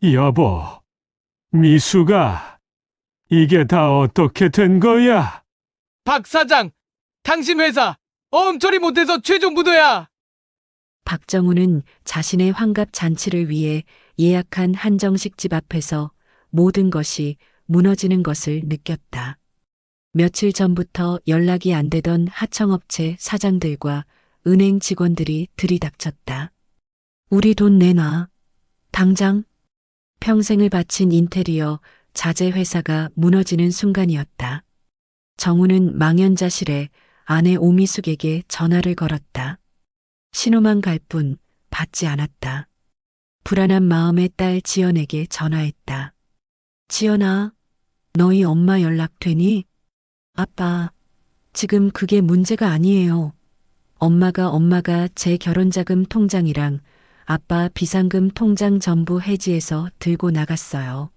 여보, 미수가, 이게 다 어떻게 된 거야? 박 사장, 당신 회사 엄처리 못해서 최종 부도야. 박정우는 자신의 환갑 잔치를 위해 예약한 한정식 집 앞에서 모든 것이 무너지는 것을 느꼈다. 며칠 전부터 연락이 안 되던 하청업체 사장들과 은행 직원들이 들이닥쳤다. 우리 돈 내놔. 당장. 평생을 바친 인테리어 자재 회사가 무너지는 순간이었다. 정우는 망연자실해 아내 오미숙에게 전화를 걸었다. 신호만 갈 뿐 받지 않았다. 불안한 마음에 딸 지연에게 전화했다. 지연아, 너희 엄마 연락 되니? 아빠, 지금 그게 문제가 아니에요. 엄마가 제 결혼자금 통장이랑 아빠 비상금 통장 전부 해지해서 들고 나갔어요.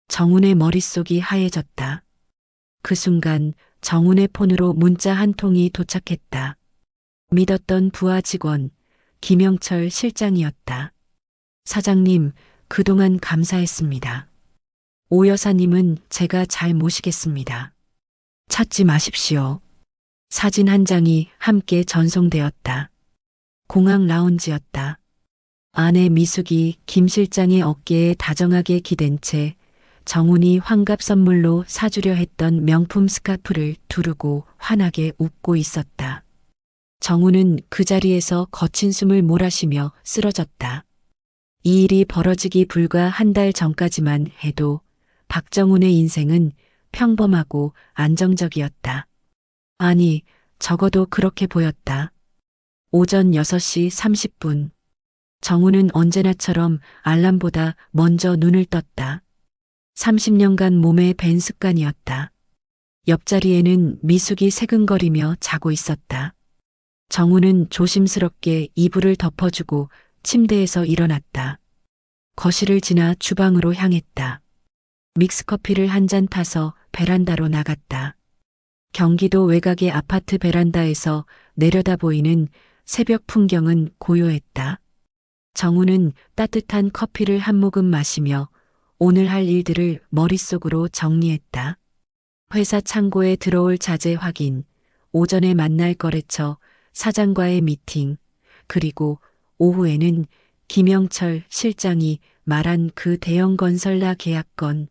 정훈의 머릿속이 하얘졌다. 그 순간 정훈의 폰으로 문자 한 통이 도착했다. 믿었던 부하 직원 김영철 실장이었다. 사장님, 그동안 감사했습니다. 오 여사님은 제가 잘 모시겠습니다. 찾지 마십시오. 사진 한 장이 함께 전송되었다. 공항 라운지였다. 아내 미숙이 김 실장의 어깨에 다정하게 기댄 채 정훈이 환갑 선물로 사주려 했던 명품 스카프를 두르고 환하게 웃고 있었다. 정훈은 그 자리에서 거친 숨을 몰아쉬며 쓰러졌다. 이 일이 벌어지기 불과 한 달 전까지만 해도 박정훈의 인생은 평범하고 안정적이었다. 아니, 적어도 그렇게 보였다. 오전 6시 30분. 정훈은 언제나처럼 알람보다 먼저 눈을 떴다. 30년간 몸에 밴 습관이었다. 옆자리에는 미숙이 새근거리며 자고 있었다. 정훈은 조심스럽게 이불을 덮어주고 침대에서 일어났다. 거실을 지나 주방으로 향했다. 믹스커피를 한 잔 타서 베란다로 나갔다. 경기도 외곽의 아파트 베란다에서 내려다 보이는 새벽 풍경은 고요했다. 정훈은 따뜻한 커피를 한 모금 마시며 오늘 할 일들을 머릿속으로 정리했다. 회사 창고에 들어올 자재 확인, 오전에 만날 거래처, 사장과의 미팅, 그리고 오후에는 김영철 실장이 말한 그 대형 건설라 계약건.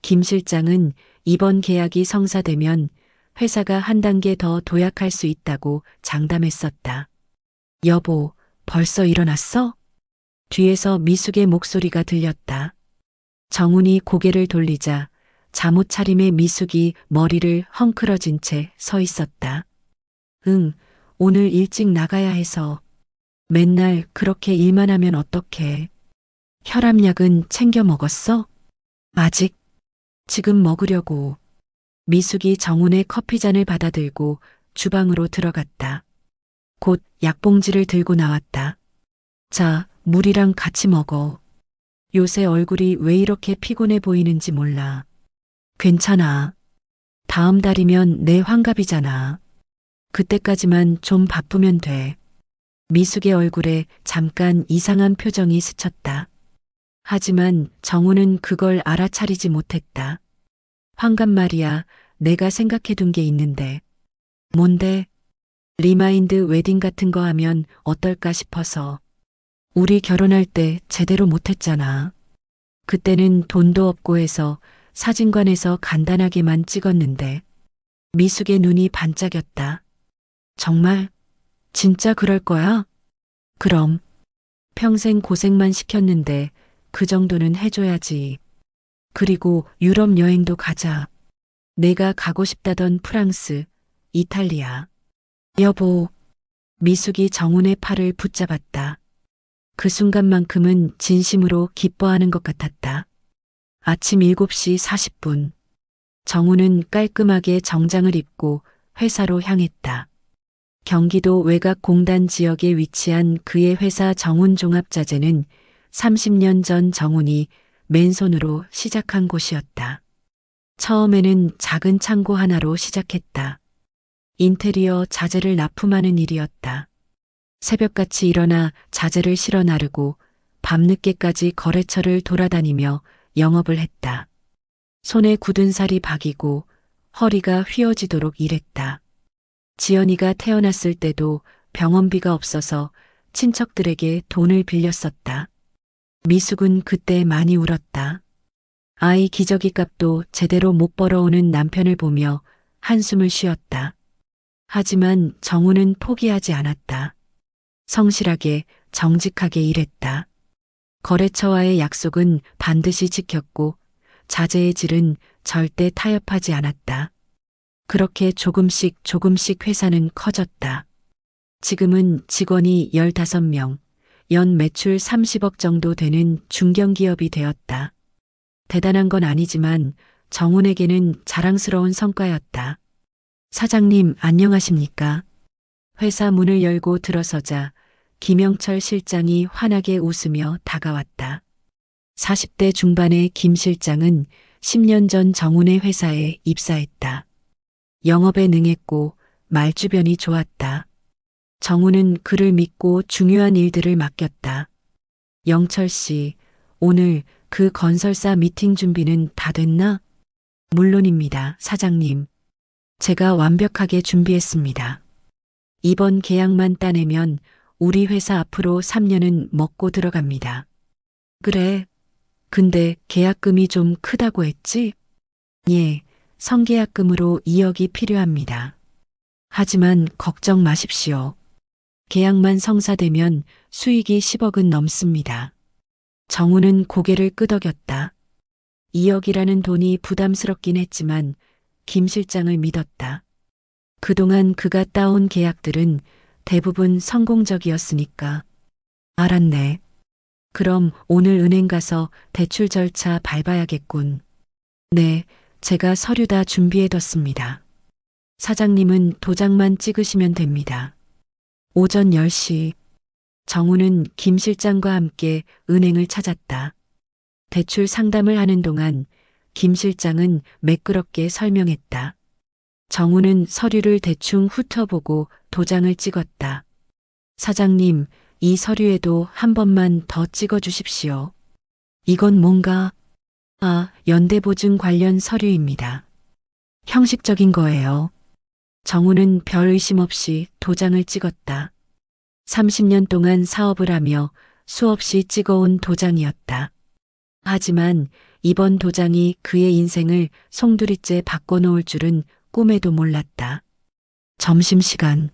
김 실장은 이번 계약이 성사되면 회사가 한 단계 더 도약할 수 있다고 장담했었다. 여보, 벌써 일어났어? 뒤에서 미숙의 목소리가 들렸다. 정훈이 고개를 돌리자 잠옷 차림의 미숙이 머리를 헝클어진 채 서 있었다. 응, 오늘 일찍 나가야 해서. 맨날 그렇게 일만 하면 어떡해. 혈압약은 챙겨 먹었어? 아직. 지금 먹으려고. 미숙이 정훈의 커피잔을 받아들고 주방으로 들어갔다. 곧 약봉지를 들고 나왔다. 자, 물이랑 같이 먹어. 요새 얼굴이 왜 이렇게 피곤해 보이는지 몰라. 괜찮아. 다음 달이면 내 환갑이잖아. 그때까지만 좀 바쁘면 돼. 미숙의 얼굴에 잠깐 이상한 표정이 스쳤다. 하지만 정훈은 그걸 알아차리지 못했다. 환갑 말이야, 내가 생각해둔 게 있는데. 뭔데? 리마인드 웨딩 같은 거 하면 어떨까 싶어서. 우리 결혼할 때 제대로 못했잖아. 그때는 돈도 없고 해서 사진관에서 간단하게만 찍었는데. 미숙의 눈이 반짝였다. 정말? 진짜 그럴 거야? 그럼. 평생 고생만 시켰는데 그 정도는 해줘야지. 그리고 유럽 여행도 가자. 내가 가고 싶다던 프랑스, 이탈리아. 여보. 미숙이 정훈의 팔을 붙잡았다. 그 순간만큼은 진심으로 기뻐하는 것 같았다. 아침 7시 40분. 정훈은 깔끔하게 정장을 입고 회사로 향했다. 경기도 외곽 공단 지역에 위치한 그의 회사 정훈종합자재는 30년 전 정훈이 맨손으로 시작한 곳이었다. 처음에는 작은 창고 하나로 시작했다. 인테리어 자재를 납품하는 일이었다. 새벽같이 일어나 자재를 실어 나르고 밤늦게까지 거래처를 돌아다니며 영업을 했다. 손에 굳은 살이 박이고 허리가 휘어지도록 일했다. 지연이가 태어났을 때도 병원비가 없어서 친척들에게 돈을 빌렸었다. 미숙은 그때 많이 울었다. 아이 기저귀 값도 제대로 못 벌어오는 남편을 보며 한숨을 쉬었다. 하지만 정우는 포기하지 않았다. 성실하게 정직하게 일했다. 거래처와의 약속은 반드시 지켰고 자재의 질은 절대 타협하지 않았다. 그렇게 조금씩 회사는 커졌다. 지금은 직원이 15명, 연 매출 30억 정도 되는 중견기업이 되었다. 대단한 건 아니지만 정훈에게는 자랑스러운 성과였다. 사장님, 안녕하십니까? 회사 문을 열고 들어서자 김영철 실장이 환하게 웃으며 다가왔다. 40대 중반의 김 실장은 10년 전 정훈의 회사에 입사했다. 영업에 능했고 말주변이 좋았다. 정훈은 그를 믿고 중요한 일들을 맡겼다. 영철 씨, 오늘 그 건설사 미팅 준비는 다 됐나? 물론입니다, 사장님. 제가 완벽하게 준비했습니다. 이번 계약만 따내면 우리 회사 앞으로 3년은 먹고 들어갑니다. 그래. 근데 계약금이 좀 크다고 했지? 예, 성계약금으로 2억이 필요합니다. 하지만 걱정 마십시오. 계약만 성사되면 수익이 10억은 넘습니다. 정우는 고개를 끄덕였다. 2억이라는 돈이 부담스럽긴 했지만 김 실장을 믿었다. 그동안 그가 따온 계약들은 대부분 성공적이었으니까. 알았네. 그럼 오늘 은행 가서 대출 절차 밟아야겠군. 네, 제가 서류 다 준비해뒀습니다. 사장님은 도장만 찍으시면 됩니다. 오전 10시, 정우는 김 실장과 함께 은행을 찾았다. 대출 상담을 하는 동안 김 실장은 매끄럽게 설명했다. 정우는 서류를 대충 훑어보고 도장을 찍었다. 사장님, 이 서류에도 한 번만 더 찍어 주십시오. 이건 뭔가? 아, 연대보증 관련 서류입니다. 형식적인 거예요. 정우는 별 의심 없이 도장을 찍었다. 30년 동안 사업을 하며 수없이 찍어온 도장이었다. 하지만 이번 도장이 그의 인생을 송두리째 바꿔놓을 줄은 꿈에도 몰랐다. 점심시간.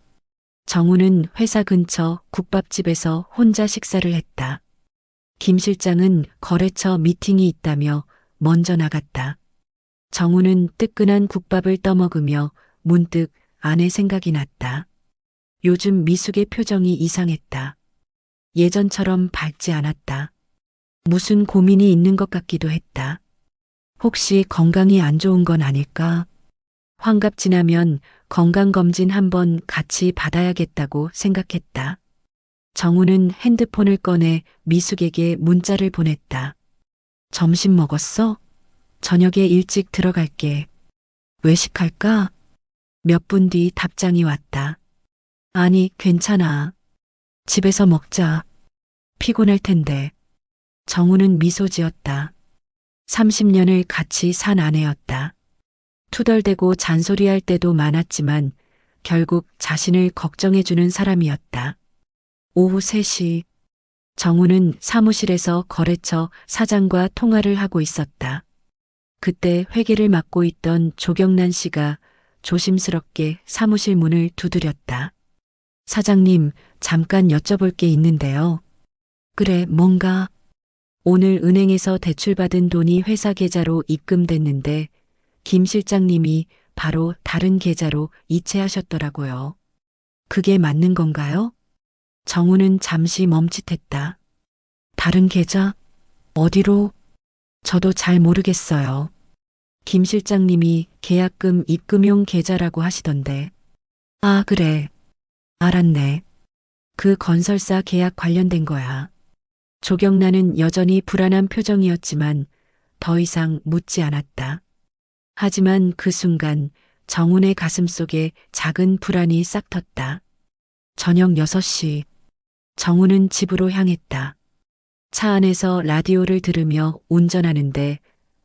정우는 회사 근처 국밥집에서 혼자 식사를 했다. 김 실장은 거래처 미팅이 있다며 먼저 나갔다. 정우는 뜨끈한 국밥을 떠먹으며 문득 아내 생각이 났다. 요즘 미숙의 표정이 이상했다. 예전처럼 밝지 않았다. 무슨 고민이 있는 것 같기도 했다. 혹시 건강이 안 좋은 건 아닐까? 환갑 지나면 건강검진 한번 같이 받아야겠다고 생각했다. 정우는 핸드폰을 꺼내 미숙에게 문자를 보냈다. 점심 먹었어? 저녁에 일찍 들어갈게. 외식할까? 몇 분 뒤 답장이 왔다. 아니, 괜찮아. 집에서 먹자. 피곤할 텐데. 정우는 미소 지었다. 30년을 같이 산 아내였다. 투덜대고 잔소리할 때도 많았지만 결국 자신을 걱정해주는 사람이었다. 오후 3시, 정우는 사무실에서 거래처 사장과 통화를 하고 있었다. 그때 회계를 맡고 있던 조경란 씨가 조심스럽게 사무실 문을 두드렸다. 사장님, 잠깐 여쭤볼 게 있는데요. 그래, 뭔가? 오늘 은행에서 대출받은 돈이 회사 계좌로 입금됐는데 김 실장님이 바로 다른 계좌로 이체하셨더라고요. 그게 맞는 건가요? 정우는 잠시 멈칫했다. 다른 계좌? 어디로? 저도 잘 모르겠어요. 김 실장님이 계약금 입금용 계좌라고 하시던데. 아, 그래. 알았네. 그 건설사 계약 관련된 거야. 조경란은 여전히 불안한 표정이었지만 더 이상 묻지 않았다. 하지만 그 순간 정훈의 가슴 속에 작은 불안이 싹 텄다. 저녁 6시, 정훈은 집으로 향했다. 차 안에서 라디오를 들으며 운전하는데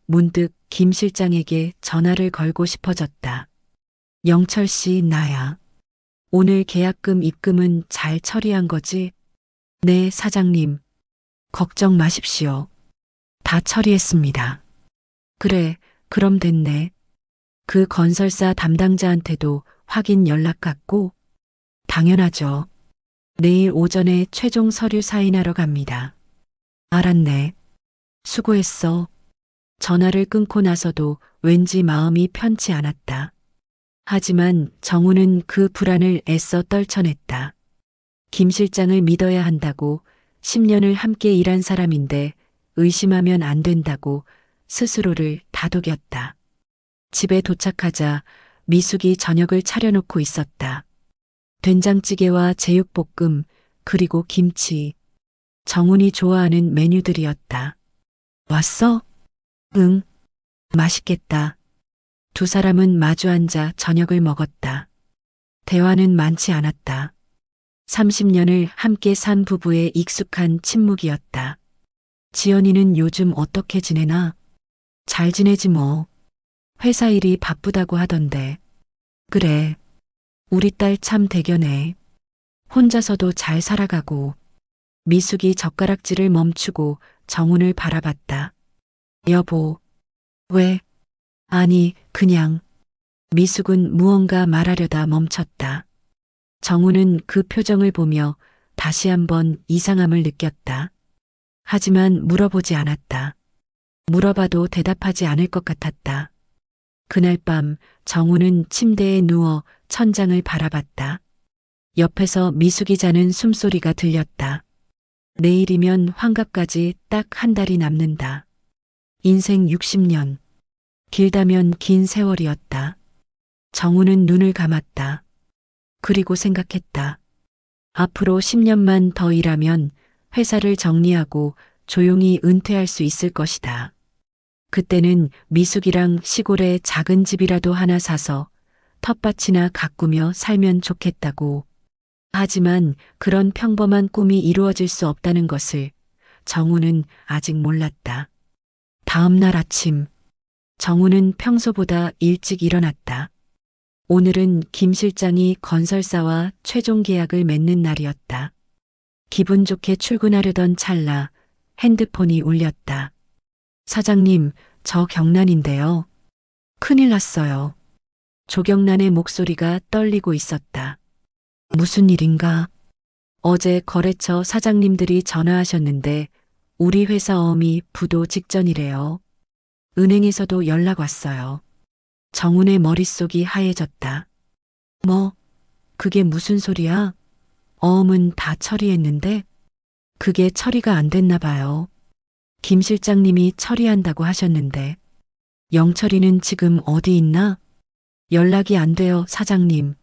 문득 김 실장에게 전화를 걸고 싶어졌다. 영철 씨, 나야. 오늘 계약금 입금은 잘 처리한 거지? 네, 사장님. 걱정 마십시오. 다 처리했습니다. 그래, 그럼 됐네. 그 건설사 담당자한테도 확인 연락 갔고? 당연하죠. 내일 오전에 최종 서류 사인하러 갑니다. 알았네. 수고했어. 전화를 끊고 나서도 왠지 마음이 편치 않았다. 하지만 정우는 그 불안을 애써 떨쳐냈다. 김 실장을 믿어야 한다고 10년을 함께 일한 사람인데 의심하면 안 된다고 스스로를 다독였다. 집에 도착하자 미숙이 저녁을 차려놓고 있었다. 된장찌개와 제육볶음, 그리고 김치. 정훈이 좋아하는 메뉴들이었다. 왔어? 응. 맛있겠다. 두 사람은 마주 앉아 저녁을 먹었다. 대화는 많지 않았다. 30년을 함께 산 부부의 익숙한 침묵이었다. 지연이는 요즘 어떻게 지내나? 잘 지내지 뭐. 회사 일이 바쁘다고 하던데. 그래. 우리 딸 참 대견해. 혼자서도 잘 살아가고. 미숙이 젓가락질을 멈추고 정훈을 바라봤다. 여보. 왜? 아니, 그냥. 미숙은 무언가 말하려다 멈췄다. 정훈은 그 표정을 보며 다시 한번 이상함을 느꼈다. 하지만 물어보지 않았다. 물어봐도 대답하지 않을 것 같았다. 그날 밤 정훈은 침대에 누워 천장을 바라봤다. 옆에서 미숙이 자는 숨소리가 들렸다. 내일이면 환갑까지 딱 한 달이 남는다. 인생 60년. 길다면 긴 세월이었다. 정훈은 눈을 감았다. 그리고 생각했다. 앞으로 10년만 더 일하면 회사를 정리하고 조용히 은퇴할 수 있을 것이다. 그때는 미숙이랑 시골에 작은 집이라도 하나 사서 텃밭이나 가꾸며 살면 좋겠다고. 하지만 그런 평범한 꿈이 이루어질 수 없다는 것을 정우는 아직 몰랐다. 다음 날 아침, 정우는 평소보다 일찍 일어났다. 오늘은 김 실장이 건설사와 최종 계약을 맺는 날이었다. 기분 좋게 출근하려던 찰나 핸드폰이 울렸다. 사장님, 저 경란인데요. 큰일 났어요. 조경란의 목소리가 떨리고 있었다. 무슨 일인가? 어제 거래처 사장님들이 전화하셨는데 우리 회사 어음이 부도 직전이래요. 은행에서도 연락 왔어요. 정훈의 머릿속이 하얘졌다. 뭐, 그게 무슨 소리야? 어음은 다 처리했는데? 그게 처리가 안 됐나 봐요. 김 실장님이 처리한다고 하셨는데. 영철이는 지금 어디 있나? 연락이 안 돼요, 사장님.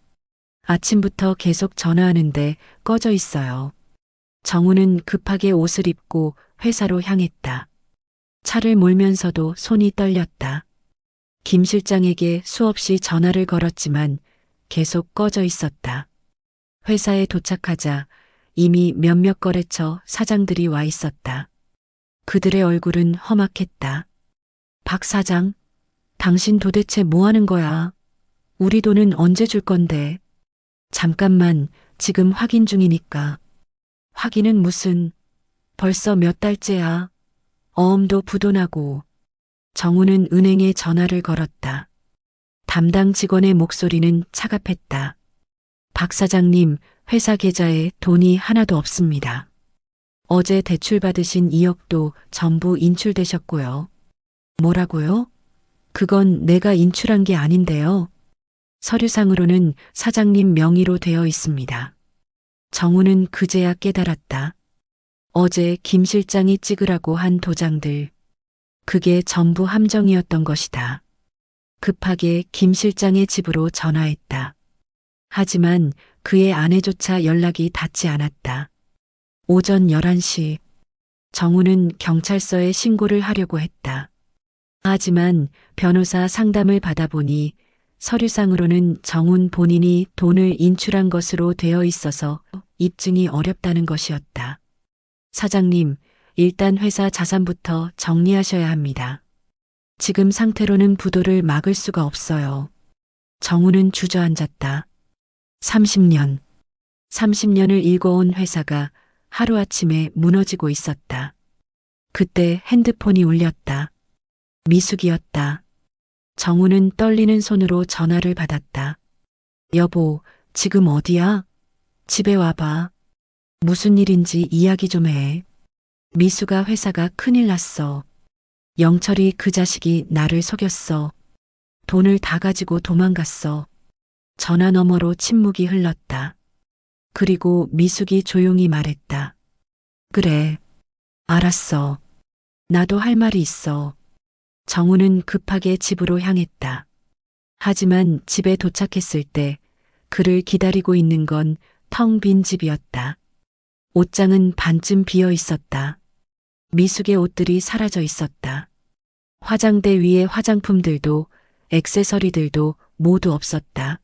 아침부터 계속 전화하는데 꺼져 있어요. 정우는 급하게 옷을 입고 회사로 향했다. 차를 몰면서도 손이 떨렸다. 김 실장에게 수없이 전화를 걸었지만 계속 꺼져 있었다. 회사에 도착하자 이미 몇몇 거래처 사장들이 와 있었다. 그들의 얼굴은 험악했다. 박 사장, 당신 도대체 뭐 하는 거야? 우리 돈은 언제 줄 건데? 잠깐만, 지금 확인 중이니까. 확인은 무슨, 벌써 몇 달째야. 어음도 부도나고. 정우는 은행에 전화를 걸었다. 담당 직원의 목소리는 차갑했다. 박 사장님, 회사 계좌에 돈이 하나도 없습니다. 어제 대출 받으신 2억도 전부 인출되셨고요. 뭐라고요? 그건 내가 인출한 게 아닌데요. 서류상으로는 사장님 명의로 되어 있습니다. 정우는 그제야 깨달았다. 어제 김 실장이 찍으라고 한 도장들. 그게 전부 함정이었던 것이다. 급하게 김 실장의 집으로 전화했다. 하지만 그의 아내조차 연락이 닿지 않았다. 오전 11시, 정우는 경찰서에 신고를 하려고 했다. 하지만 변호사 상담을 받아보니 서류상으로는 정훈 본인이 돈을 인출한 것으로 되어 있어서 입증이 어렵다는 것이었다. 사장님, 일단 회사 자산부터 정리하셔야 합니다. 지금 상태로는 부도를 막을 수가 없어요. 정우는 주저앉았다. 30년. 30년을 일궈온 회사가 하루아침에 무너지고 있었다. 그때 핸드폰이 울렸다. 미숙이었다. 정우는 떨리는 손으로 전화를 받았다. 여보, 지금 어디야? 집에 와봐. 무슨 일인지 이야기 좀 해. 미수가 회사가 큰일 났어. 영철이 그 자식이 나를 속였어. 돈을 다 가지고 도망갔어. 전화 너머로 침묵이 흘렀다. 그리고 미숙이 조용히 말했다. 그래. 알았어. 나도 할 말이 있어. 정우는 급하게 집으로 향했다. 하지만 집에 도착했을 때 그를 기다리고 있는 건 텅 빈 집이었다. 옷장은 반쯤 비어 있었다. 미숙의 옷들이 사라져 있었다. 화장대 위에 화장품들도 액세서리들도 모두 없었다.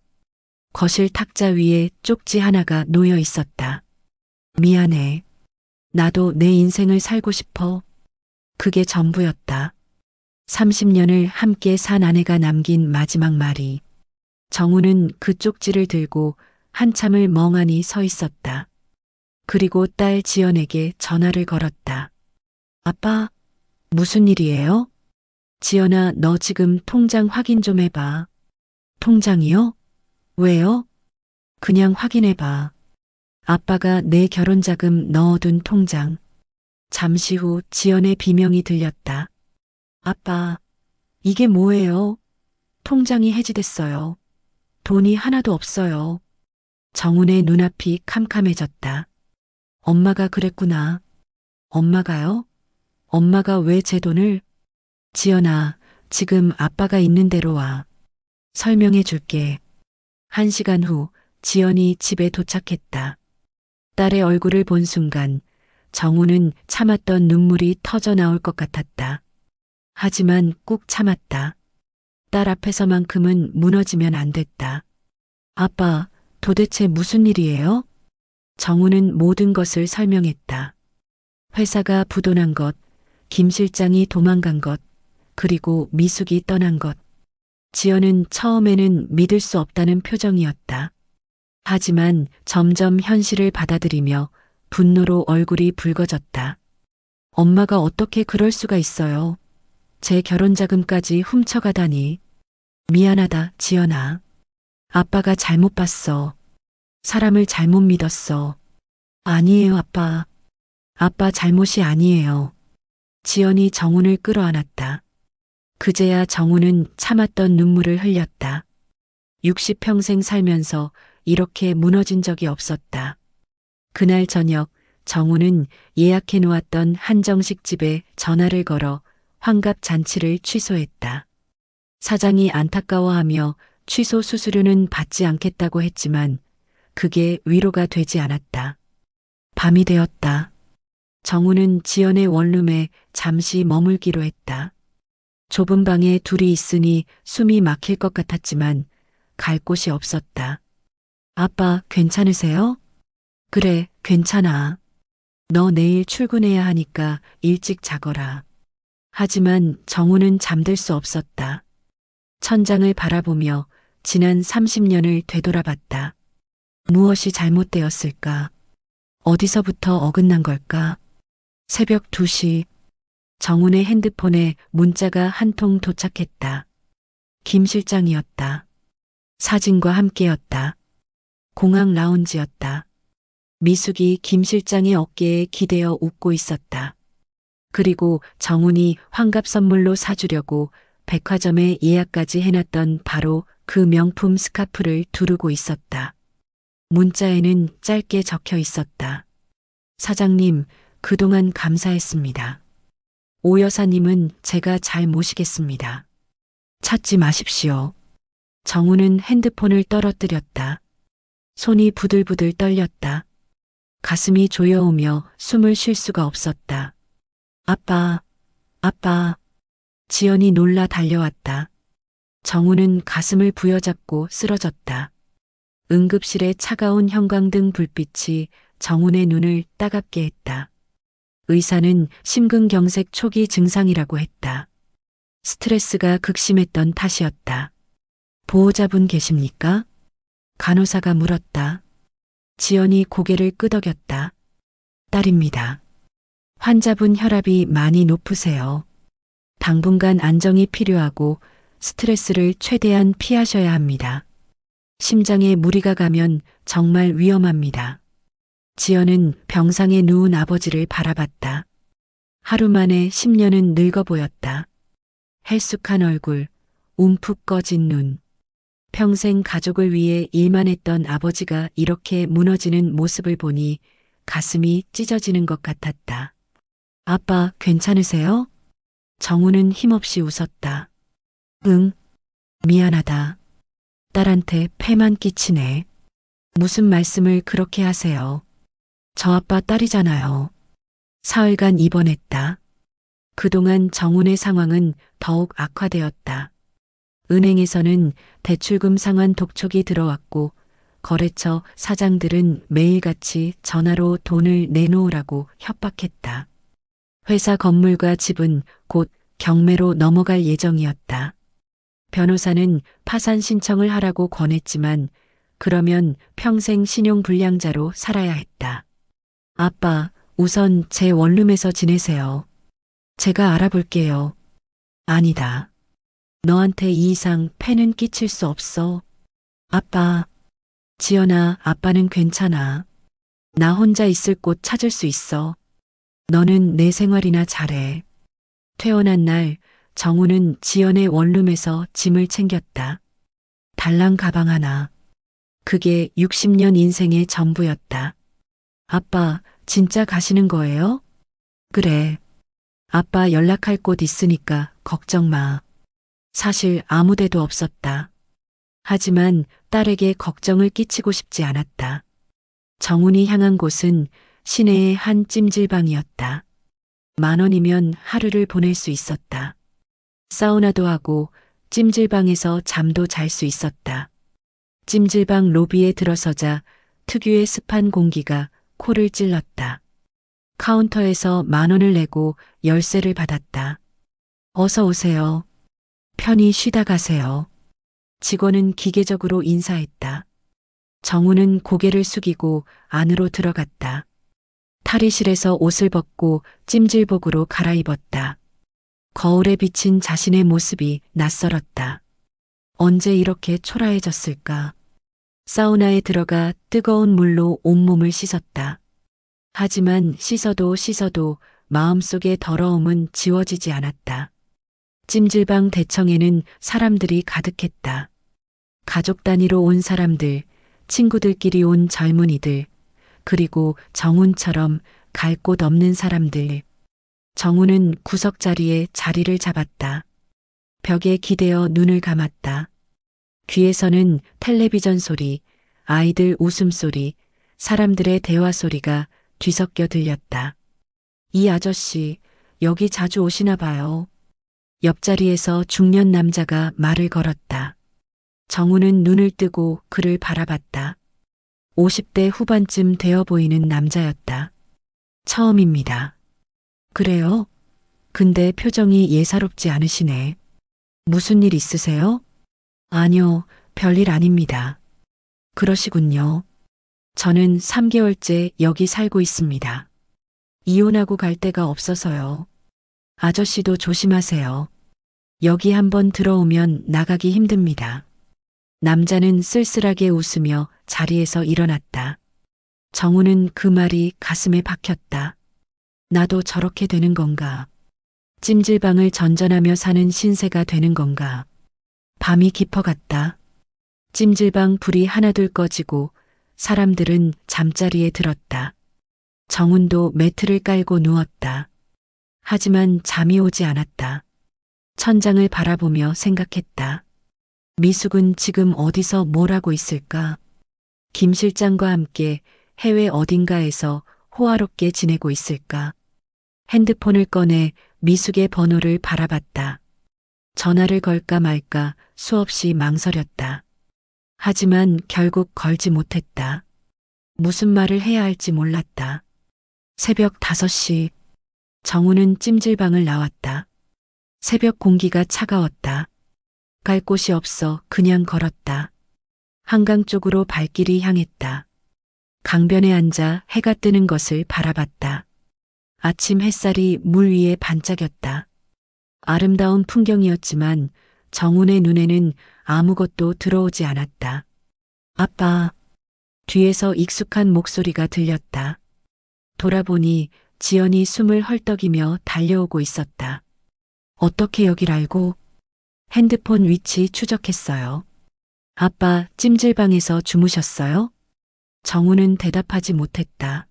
거실 탁자 위에 쪽지 하나가 놓여 있었다. 미안해. 나도 내 인생을 살고 싶어. 그게 전부였다. 30년을 함께 산 아내가 남긴 마지막 말이. 정우는 그 쪽지를 들고 한참을 멍하니 서 있었다. 그리고 딸 지연에게 전화를 걸었다. 아빠, 무슨 일이에요? 지연아, 너 지금 통장 확인 좀 해봐. 통장이요? 왜요? 그냥 확인해봐. 아빠가 내 결혼자금 넣어둔 통장. 잠시 후 지연의 비명이 들렸다. 아빠, 이게 뭐예요? 통장이 해지됐어요. 돈이 하나도 없어요. 정훈의 눈앞이 캄캄해졌다. 엄마가 그랬구나. 엄마가요? 엄마가 왜 제 돈을? 지연아, 지금 아빠가 있는 대로 와. 설명해 줄게. 1시간 후 지연이 집에 도착했다. 딸의 얼굴을 본 순간 정우는 참았던 눈물이 터져 나올 것 같았다. 하지만 꾹 참았다. 딸 앞에서만큼은 무너지면 안 됐다. 아빠, 도대체 무슨 일이에요? 정우는 모든 것을 설명했다. 회사가 부도난 것, 김 실장이 도망간 것, 그리고 미숙이 떠난 것. 지연은 처음에는 믿을 수 없다는 표정이었다. 하지만 점점 현실을 받아들이며 분노로 얼굴이 붉어졌다. 엄마가 어떻게 그럴 수가 있어요? 제 결혼자금까지 훔쳐가다니. 미안하다, 지연아. 아빠가 잘못 봤어. 사람을 잘못 믿었어. 아니에요, 아빠. 아빠 잘못이 아니에요. 지연이 정훈을 끌어안았다. 그제야 정훈은 참았던 눈물을 흘렸다. 60평생 살면서 이렇게 무너진 적이 없었다. 그날 저녁 정훈은 예약해 놓았던 한정식 집에 전화를 걸어 환갑 잔치를 취소했다. 사장이 안타까워하며 취소 수수료는 받지 않겠다고 했지만 그게 위로가 되지 않았다. 밤이 되었다. 정우는 지연의 원룸에 잠시 머물기로 했다. 좁은 방에 둘이 있으니 숨이 막힐 것 같았지만 갈 곳이 없었다. 아빠, 괜찮으세요? 그래, 괜찮아. 너 내일 출근해야 하니까 일찍 자거라. 하지만 정우는 잠들 수 없었다. 천장을 바라보며 지난 30년을 되돌아봤다. 무엇이 잘못되었을까? 어디서부터 어긋난 걸까? 새벽 2시 정훈의 핸드폰에 문자가 한 통 도착했다. 김 실장이었다. 사진과 함께였다. 공항 라운지였다. 미숙이 김 실장의 어깨에 기대어 웃고 있었다. 그리고 정훈이 환갑 선물로 사주려고 백화점에 예약까지 해놨던 바로 그 명품 스카프를 두르고 있었다. 문자에는 짧게 적혀 있었다. 사장님, 그동안 감사했습니다. 오 여사님은 제가 잘 모시겠습니다. 찾지 마십시오. 정우는 핸드폰을 떨어뜨렸다. 손이 부들부들 떨렸다. 가슴이 조여오며 숨을 쉴 수가 없었다. 아빠, 아빠. 지연이 놀라 달려왔다. 정우는 가슴을 부여잡고 쓰러졌다. 응급실의 차가운 형광등 불빛이 정훈의 눈을 따갑게 했다. 의사는 심근경색 초기 증상이라고 했다. 스트레스가 극심했던 탓이었다. 보호자분 계십니까? 간호사가 물었다. 지연이 고개를 끄덕였다. 딸입니다. 환자분 혈압이 많이 높으세요. 당분간 안정이 필요하고 스트레스를 최대한 피하셔야 합니다. 심장에 무리가 가면 정말 위험합니다. 지연은 병상에 누운 아버지를 바라봤다. 하루 만에 10년은 늙어 보였다. 헬쑥한 얼굴, 움푹 꺼진 눈. 평생 가족을 위해 일만 했던 아버지가 이렇게 무너지는 모습을 보니 가슴이 찢어지는 것 같았다. 아빠, 괜찮으세요? 정우는 힘없이 웃었다. 응, 미안하다. 딸한테 폐만 끼치네. 무슨 말씀을 그렇게 하세요? 저 아빠 딸이잖아요. 사흘간 입원했다. 그동안 정훈의 상황은 더욱 악화되었다. 은행에서는 대출금 상환 독촉이 들어왔고 거래처 사장들은 매일같이 전화로 돈을 내놓으라고 협박했다. 회사 건물과 집은 곧 경매로 넘어갈 예정이었다. 변호사는 파산 신청을 하라고 권했지만 그러면 평생 신용불량자로 살아야 했다. 아빠, 우선 제 원룸에서 지내세요. 제가 알아볼게요. 아니다. 너한테 이 이상 폐는 끼칠 수 없어. 아빠. 지연아, 아빠는 괜찮아. 나 혼자 있을 곳 찾을 수 있어. 너는 내 생활이나 잘해. 퇴원한 날 정우는 지연의 원룸에서 짐을 챙겼다. 달랑 가방 하나. 그게 60년 인생의 전부였다. 아빠, 진짜 가시는 거예요? 그래. 아빠 연락할 곳 있으니까 걱정 마. 사실 아무 데도 없었다. 하지만 딸에게 걱정을 끼치고 싶지 않았다. 정훈이 향한 곳은 시내의 한 찜질방이었다. 10,000원이면 하루를 보낼 수 있었다. 사우나도 하고 찜질방에서 잠도 잘 수 있었다. 찜질방 로비에 들어서자 특유의 습한 공기가 코를 찔렀다. 카운터에서 10,000원을 내고 열쇠를 받았다. 어서 오세요. 편히 쉬다 가세요. 직원은 기계적으로 인사했다. 정우는 고개를 숙이고 안으로 들어갔다. 탈의실에서 옷을 벗고 찜질복으로 갈아입었다. 거울에 비친 자신의 모습이 낯설었다. 언제 이렇게 초라해졌을까? 사우나에 들어가 뜨거운 물로 온몸을 씻었다. 하지만 씻어도 마음속의 더러움은 지워지지 않았다. 찜질방 대청에는 사람들이 가득했다. 가족 단위로 온 사람들, 친구들끼리 온 젊은이들, 그리고 정훈처럼 갈 곳 없는 사람들. 정훈은 구석자리에 자리를 잡았다. 벽에 기대어 눈을 감았다. 귀에서는 텔레비전 소리, 아이들 웃음소리, 사람들의 대화 소리가 뒤섞여 들렸다. 이 아저씨, 여기 자주 오시나 봐요. 옆자리에서 중년 남자가 말을 걸었다. 정우는 눈을 뜨고 그를 바라봤다. 50대 후반쯤 되어 보이는 남자였다. 처음입니다. 그래요? 근데 표정이 예사롭지 않으시네. 무슨 일 있으세요? 아니요, 별일 아닙니다. 그러시군요. 저는 3개월째 여기 살고 있습니다. 이혼하고 갈 데가 없어서요. 아저씨도 조심하세요. 여기 한번 들어오면 나가기 힘듭니다. 남자는 쓸쓸하게 웃으며 자리에서 일어났다. 정우는 그 말이 가슴에 박혔다. 나도 저렇게 되는 건가? 찜질방을 전전하며 사는 신세가 되는 건가? 밤이 깊어갔다. 찜질방 불이 하나둘 꺼지고 사람들은 잠자리에 들었다. 정훈도 매트를 깔고 누웠다. 하지만 잠이 오지 않았다. 천장을 바라보며 생각했다. 미숙은 지금 어디서 뭘 하고 있을까? 김 실장과 함께 해외 어딘가에서 호화롭게 지내고 있을까? 핸드폰을 꺼내 미숙의 번호를 바라봤다. 전화를 걸까 말까 수없이 망설였다. 하지만 결국 걸지 못했다. 무슨 말을 해야 할지 몰랐다. 새벽 5시 정우는 찜질방을 나왔다. 새벽 공기가 차가웠다. 갈 곳이 없어 그냥 걸었다. 한강 쪽으로 발길이 향했다. 강변에 앉아 해가 뜨는 것을 바라봤다. 아침 햇살이 물 위에 반짝였다. 아름다운 풍경이었지만 정훈의 눈에는 아무것도 들어오지 않았다. 아빠. 뒤에서 익숙한 목소리가 들렸다. 돌아보니 지연이 숨을 헐떡이며 달려오고 있었다. 어떻게 여길 알고? 핸드폰 위치 추적했어요. 아빠 찜질방에서 주무셨어요? 정우는 대답하지 못했다.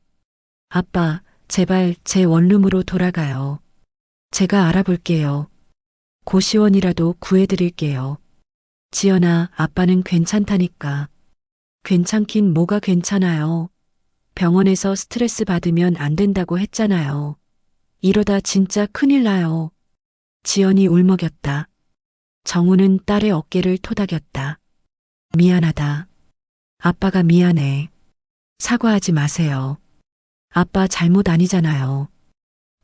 아빠, 제발 제 원룸으로 돌아가요. 제가 알아볼게요. 고시원이라도 구해드릴게요. 지연아, 아빠는 괜찮다니까. 괜찮긴 뭐가 괜찮아요. 병원에서 스트레스 받으면 안 된다고 했잖아요. 이러다 진짜 큰일 나요. 지연이 울먹였다. 정우는 딸의 어깨를 토닥였다. 미안하다. 아빠가 미안해. 사과하지 마세요. 아빠 잘못 아니잖아요.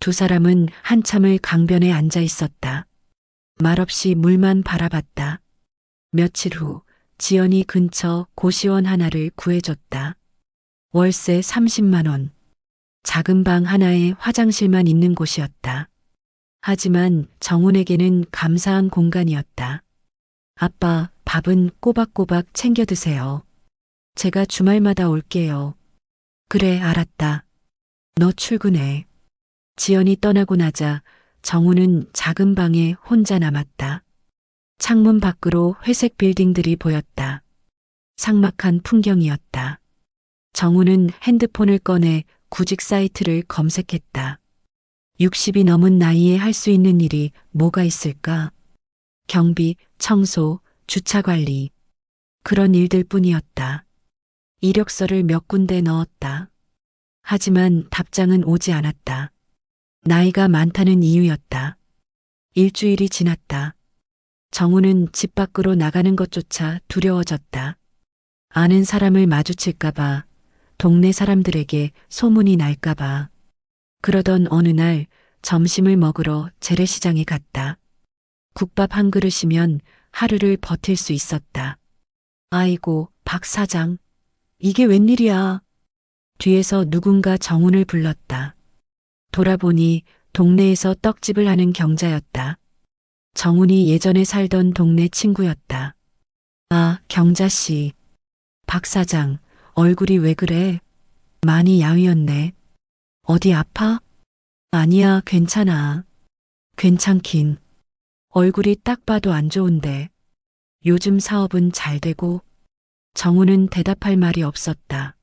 두 사람은 한참을 강변에 앉아 있었다. 말없이 물만 바라봤다. 며칠 후 지연이 근처 고시원 하나를 구해줬다. 월세 30만 원. 작은 방 하나에 화장실만 있는 곳이었다. 하지만 정훈에게는 감사한 공간이었다. 아빠, 밥은 꼬박꼬박 챙겨 드세요. 제가 주말마다 올게요. 그래, 알았다. 너 출근해. 지연이 떠나고 나자 정우는 작은 방에 혼자 남았다. 창문 밖으로 회색 빌딩들이 보였다. 삭막한 풍경이었다. 정우는 핸드폰을 꺼내 구직 사이트를 검색했다. 60이 넘은 나이에 할 수 있는 일이 뭐가 있을까? 경비, 청소, 주차 관리. 그런 일들 뿐이었다. 이력서를 몇 군데 넣었다. 하지만 답장은 오지 않았다. 나이가 많다는 이유였다. 일주일이 지났다. 정우는 집 밖으로 나가는 것조차 두려워졌다. 아는 사람을 마주칠까봐, 동네 사람들에게 소문이 날까봐. 그러던 어느 날 점심을 먹으러 재래시장에 갔다. 국밥 한 그릇이면 하루를 버틸 수 있었다. 아이고, 박 사장. 이게 웬일이야. 뒤에서 누군가 정훈을 불렀다. 돌아보니 동네에서 떡집을 하는 경자였다. 정훈이 예전에 살던 동네 친구였다. 아, 경자씨. 박 사장, 얼굴이 왜 그래? 많이 야위었네. 어디 아파? 아니야, 괜찮아. 괜찮긴. 얼굴이 딱 봐도 안 좋은데. 요즘 사업은 잘 되고? 정훈은 대답할 말이 없었다.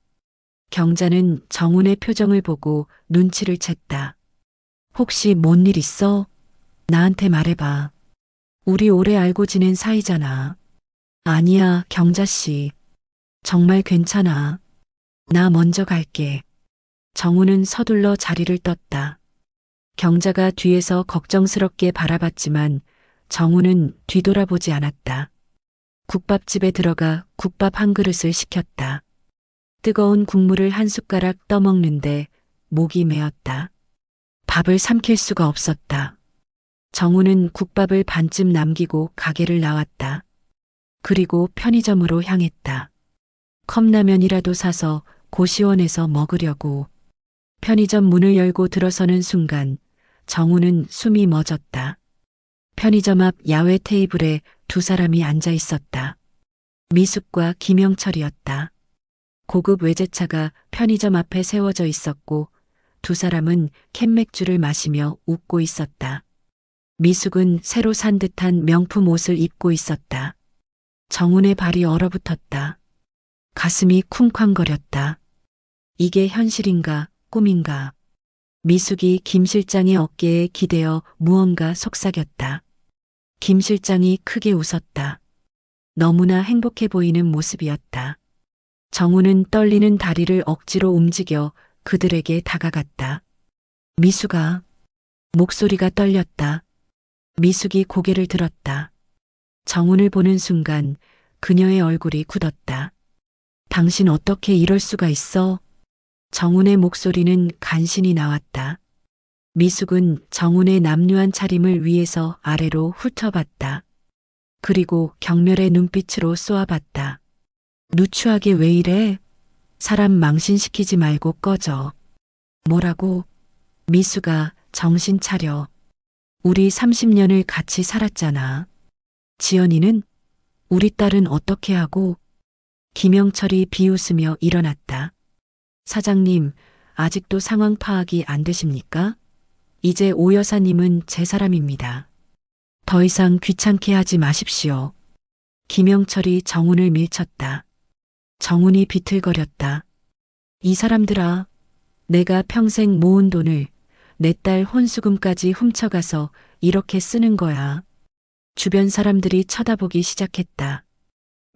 경자는 정훈의 표정을 보고 눈치를 챘다. 혹시 뭔 일 있어? 나한테 말해봐. 우리 오래 알고 지낸 사이잖아. 아니야, 경자씨. 정말 괜찮아. 나 먼저 갈게. 정우는 서둘러 자리를 떴다. 경자가 뒤에서 걱정스럽게 바라봤지만 정우는 뒤돌아보지 않았다. 국밥집에 들어가 국밥 한 그릇을 시켰다. 뜨거운 국물을 한 숟가락 떠먹는데 목이 메었다. 밥을 삼킬 수가 없었다. 정우는 국밥을 반쯤 남기고 가게를 나왔다. 그리고 편의점으로 향했다. 컵라면이라도 사서 고시원에서 먹으려고. 편의점 문을 열고 들어서는 순간 정우는 숨이 멎었다. 편의점 앞 야외 테이블에 두 사람이 앉아 있었다. 미숙과 김영철이었다. 고급 외제차가 편의점 앞에 세워져 있었고 두 사람은 캔맥주를 마시며 웃고 있었다. 미숙은 새로 산 듯한 명품 옷을 입고 있었다. 정훈의 발이 얼어붙었다. 가슴이 쿵쾅거렸다. 이게 현실인가 꿈인가. 미숙이 김 실장의 어깨에 기대어 무언가 속삭였다. 김 실장이 크게 웃었다. 너무나 행복해 보이는 모습이었다. 정우는 떨리는 다리를 억지로 움직여 그들에게 다가갔다. 미숙아. 목소리가 떨렸다. 미숙이 고개를 들었다. 정훈을 보는 순간 그녀의 얼굴이 굳었다. 당신 어떻게 이럴 수가 있어? 정훈의 목소리는 간신히 나왔다. 미숙은 정훈의 남루한 차림을 위에서 아래로 훑어봤다. 그리고 경멸의 눈빛으로 쏘아봤다. 누추하게 왜 이래? 사람 망신시키지 말고 꺼져. 뭐라고? 미수가 정신 차려. 우리 30년을 같이 살았잖아. 지연이는? 우리 딸은 어떻게 하고? 김영철이 비웃으며 일어났다. 사장님, 아직도 상황 파악이 안 되십니까? 이제 오 여사님은 제 사람입니다. 더 이상 귀찮게 하지 마십시오. 김영철이 정훈을 밀쳤다. 정훈이 비틀거렸다. 이 사람들아, 내가 평생 모은 돈을 내 딸 혼수금까지 훔쳐가서 이렇게 쓰는 거야. 주변 사람들이 쳐다보기 시작했다.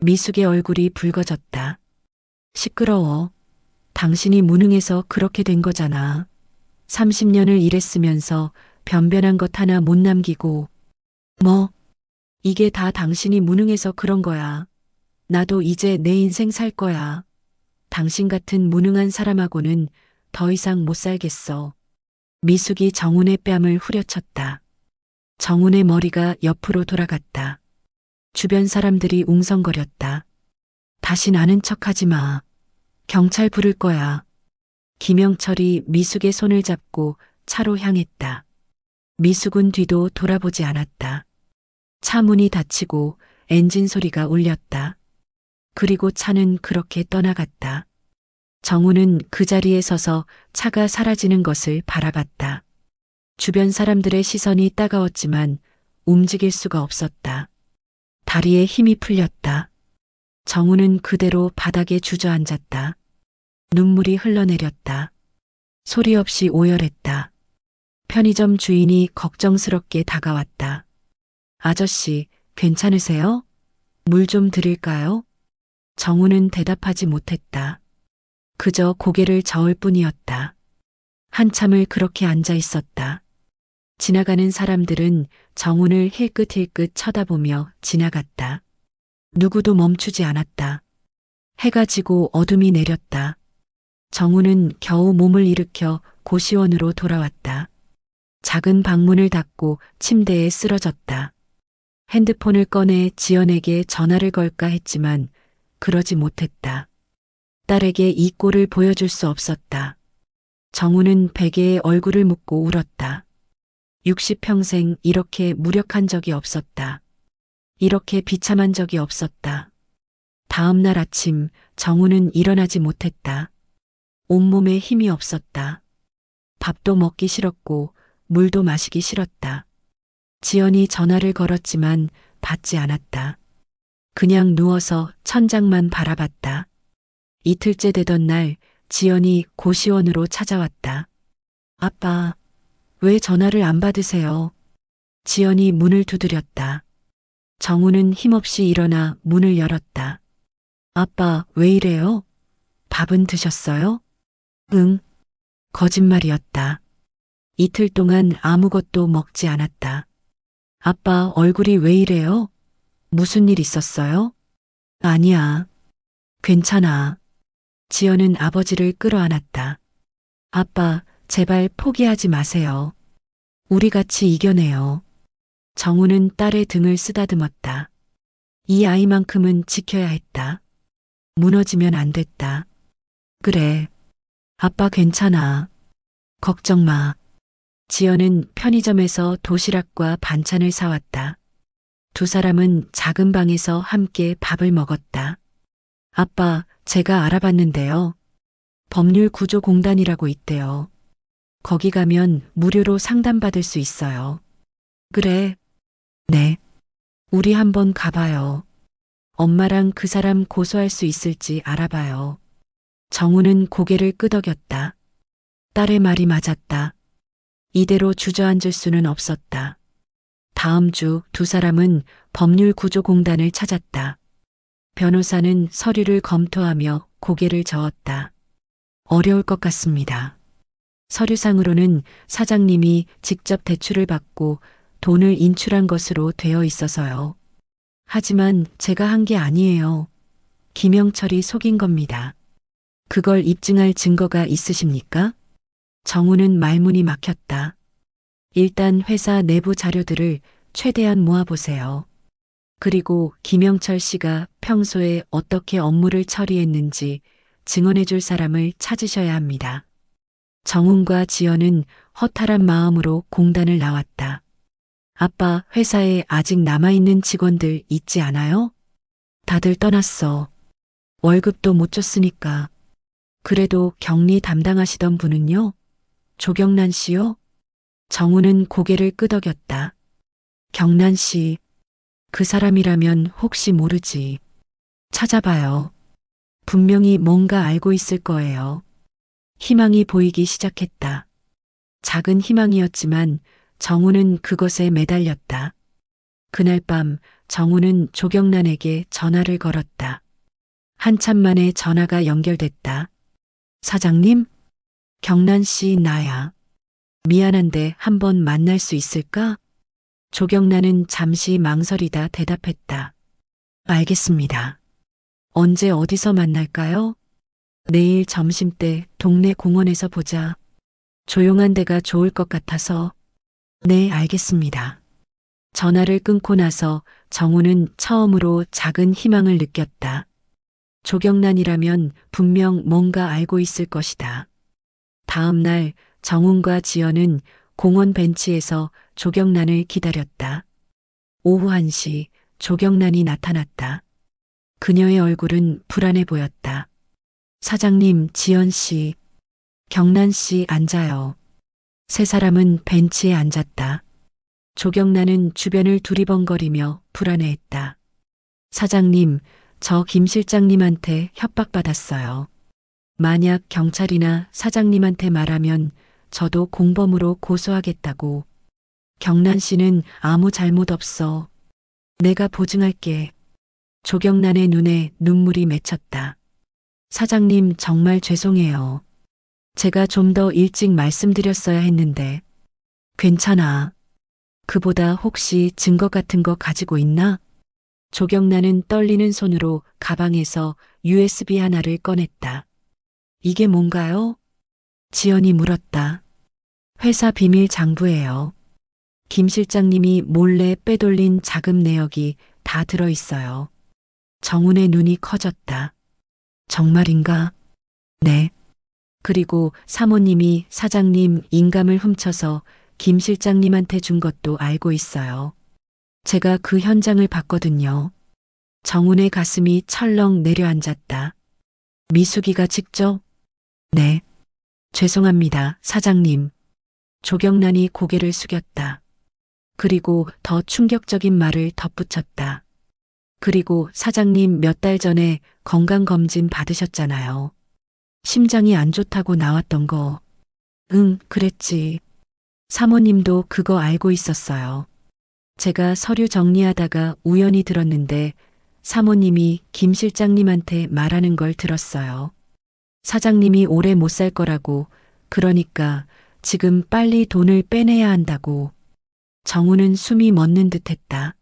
미숙의 얼굴이 붉어졌다. 시끄러워. 당신이 무능해서 그렇게 된 거잖아. 30년을 일했으면서 변변한 것 하나 못 남기고. 뭐? 이게 다 당신이 무능해서 그런 거야. 나도 이제 내 인생 살 거야. 당신 같은 무능한 사람하고는 더 이상 못 살겠어. 미숙이 정훈의 뺨을 후려쳤다. 정훈의 머리가 옆으로 돌아갔다. 주변 사람들이 웅성거렸다. 다시 나는 척하지 마. 경찰 부를 거야. 김영철이 미숙의 손을 잡고 차로 향했다. 미숙은 뒤도 돌아보지 않았다. 차 문이 닫히고 엔진 소리가 울렸다. 그리고 차는 그렇게 떠나갔다. 정훈은 그 자리에 서서 차가 사라지는 것을 바라봤다. 주변 사람들의 시선이 따가웠지만 움직일 수가 없었다. 다리에 힘이 풀렸다. 정훈은 그대로 바닥에 주저앉았다. 눈물이 흘러내렸다. 소리 없이 오열했다. 편의점 주인이 걱정스럽게 다가왔다. 아저씨, 괜찮으세요? 물 좀 드릴까요? 정훈은 대답하지 못했다. 그저 고개를 저을 뿐이었다. 한참을 그렇게 앉아 있었다. 지나가는 사람들은 정훈을 힐끗힐끗 쳐다보며 지나갔다. 누구도 멈추지 않았다. 해가 지고 어둠이 내렸다. 정훈은 겨우 몸을 일으켜 고시원으로 돌아왔다. 작은 방문을 닫고 침대에 쓰러졌다. 핸드폰을 꺼내 지연에게 전화를 걸까 했지만 그러지 못했다. 딸에게 이 꼴을 보여줄 수 없었다. 정훈은 베개에 얼굴을 묻고 울었다. 60평생 이렇게 무력한 적이 없었다. 이렇게 비참한 적이 없었다. 다음 날 아침 정훈은 일어나지 못했다. 온몸에 힘이 없었다. 밥도 먹기 싫었고 물도 마시기 싫었다. 지연이 전화를 걸었지만 받지 않았다. 그냥 누워서 천장만 바라봤다. 이틀째 되던 날 지연이 고시원으로 찾아왔다. 아빠, 왜 전화를 안 받으세요? 지연이 문을 두드렸다. 정훈은 힘없이 일어나 문을 열었다. 아빠, 왜 이래요? 밥은 드셨어요? 응. 거짓말이었다. 이틀 동안 아무것도 먹지 않았다. 아빠, 얼굴이 왜 이래요? 무슨 일 있었어요? 아니야. 괜찮아. 지연은 아버지를 끌어안았다. 아빠, 제발 포기하지 마세요. 우리 같이 이겨내요. 정훈은 딸의 등을 쓰다듬었다. 이 아이만큼은 지켜야 했다. 무너지면 안 됐다. 그래. 아빠 괜찮아. 걱정 마. 지연은 편의점에서 도시락과 반찬을 사왔다. 두 사람은 작은 방에서 함께 밥을 먹었다. 아빠, 제가 알아봤는데요. 법률구조공단이라고 있대요. 거기 가면 무료로 상담받을 수 있어요. 그래. 네. 우리 한번 가봐요. 엄마랑 그 사람 고소할 수 있을지 알아봐요. 정훈은 고개를 끄덕였다. 딸의 말이 맞았다. 이대로 주저앉을 수는 없었다. 다음 주 두 사람은 법률구조공단을 찾았다. 변호사는 서류를 검토하며 고개를 저었다. 어려울 것 같습니다. 서류상으로는 사장님이 직접 대출을 받고 돈을 인출한 것으로 되어 있어서요. 하지만 제가 한 게 아니에요. 김영철이 속인 겁니다. 그걸 입증할 증거가 있으십니까? 정훈은 말문이 막혔다. 일단 회사 내부 자료들을 최대한 모아보세요. 그리고 김영철 씨가 평소에 어떻게 업무를 처리했는지 증언해줄 사람을 찾으셔야 합니다. 정훈과 지연은 허탈한 마음으로 공단을 나왔다. 아빠, 회사에 아직 남아있는 직원들 있지 않아요? 다들 떠났어. 월급도 못 줬으니까. 그래도 격리 담당하시던 분은요? 조경란 씨요? 정훈은 고개를 끄덕였다. 경란 씨, 그 사람이라면 혹시 모르지. 찾아봐요. 분명히 뭔가 알고 있을 거예요. 희망이 보이기 시작했다. 작은 희망이었지만 정훈은 그것에 매달렸다. 그날 밤 정훈은 조경란에게 전화를 걸었다. 한참 만에 전화가 연결됐다. 사장님? 경란 씨 나야. 미안한데 한번 만날 수 있을까? 조경란은 잠시 망설이다 대답했다. 알겠습니다. 언제 어디서 만날까요? 내일 점심때 동네 공원에서 보자. 조용한 데가 좋을 것 같아서. 네, 알겠습니다. 전화를 끊고 나서 정훈은 처음으로 작은 희망을 느꼈다. 조경란이라면 분명 뭔가 알고 있을 것이다. 다음 날 정훈과 지연은 공원 벤치에서 조경란을 기다렸다. 오후 1시 조경란이 나타났다. 그녀의 얼굴은 불안해 보였다. 사장님, 지연 씨, 경란 씨 앉아요. 세 사람은 벤치에 앉았다. 조경란은 주변을 두리번거리며 불안해했다. 사장님, 저 김 실장님한테 협박받았어요. 만약 경찰이나 사장님한테 말하면 저도 공범으로 고소하겠다고. 경란 씨는 아무 잘못 없어. 내가 보증할게. 조경란의 눈에 눈물이 맺혔다. 사장님 정말 죄송해요. 제가 좀 더 일찍 말씀드렸어야 했는데. 괜찮아. 그보다 혹시 증거 같은 거 가지고 있나? 조경란은 떨리는 손으로 가방에서 USB 하나를 꺼냈다. 이게 뭔가요? 지연이 물었다. 회사 비밀 장부예요. 김 실장님이 몰래 빼돌린 자금 내역이 다 들어있어요. 정훈의 눈이 커졌다. 정말인가? 네. 그리고 사모님이 사장님 인감을 훔쳐서 김 실장님한테 준 것도 알고 있어요. 제가 그 현장을 봤거든요. 정훈의 가슴이 철렁 내려앉았다. 미숙이가 직접? 네. 죄송합니다, 사장님. 조경란이 고개를 숙였다. 그리고 더 충격적인 말을 덧붙였다. 그리고 사장님 몇 달 전에 건강검진 받으셨잖아요. 심장이 안 좋다고 나왔던 거. 응, 그랬지. 사모님도 그거 알고 있었어요. 제가 서류 정리하다가 우연히 들었는데 사모님이 김 실장님한테 말하는 걸 들었어요. 사장님이 오래 못 살 거라고, 그러니까 지금 빨리 돈을 빼내야 한다고. 정훈은 숨이 멎는 듯 했다.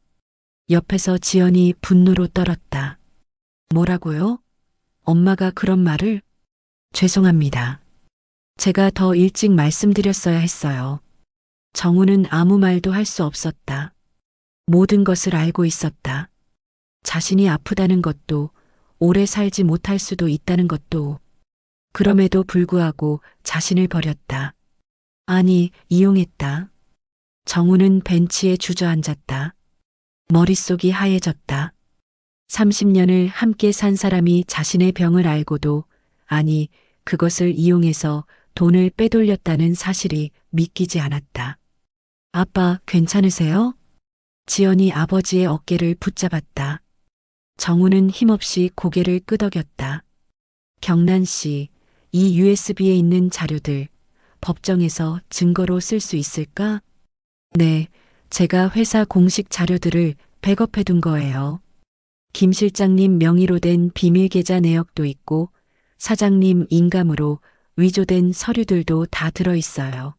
옆에서 지연이 분노로 떨었다. 뭐라고요? 엄마가 그런 말을? 죄송합니다. 제가 더 일찍 말씀드렸어야 했어요. 정훈은 아무 말도 할 수 없었다. 모든 것을 알고 있었다. 자신이 아프다는 것도, 오래 살지 못할 수도 있다는 것도. 그럼에도 불구하고 자신을 버렸다. 아니, 이용했다. 정훈은 벤치에 주저앉았다. 머릿속이 하얘졌다. 30년을 함께 산 사람이 자신의 병을 알고도, 아니, 그것을 이용해서 돈을 빼돌렸다는 사실이 믿기지 않았다. 아빠, 괜찮으세요? 지연이 아버지의 어깨를 붙잡았다. 정훈은 힘없이 고개를 끄덕였다. 경란 씨, 이 USB에 있는 자료들, 법정에서 증거로 쓸 수 있을까? 네, 제가 회사 공식 자료들을 백업해 둔 거예요. 김 실장님 명의로 된 비밀 계좌 내역도 있고, 사장님 인감으로 위조된 서류들도 다 들어있어요.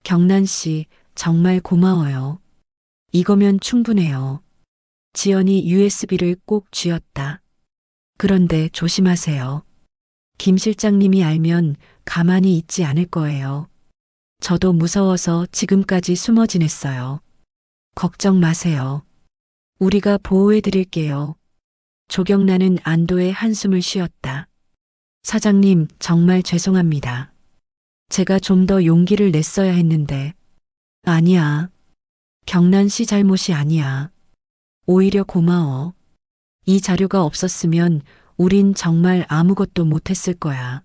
경란 씨, 정말 고마워요. 이거면 충분해요. 지연이 USB를 꼭 쥐었다. 그런데 조심하세요. 김 실장님이 알면 가만히 있지 않을 거예요. 저도 무서워서 지금까지 숨어 지냈어요. 걱정 마세요. 우리가 보호해 드릴게요. 조경란은 안도의 한숨을 쉬었다. 사장님, 정말 죄송합니다. 제가 좀 더 용기를 냈어야 했는데. 아니야. 경란 씨 잘못이 아니야. 오히려 고마워. 이 자료가 없었으면 우린 정말 아무것도 못했을 거야.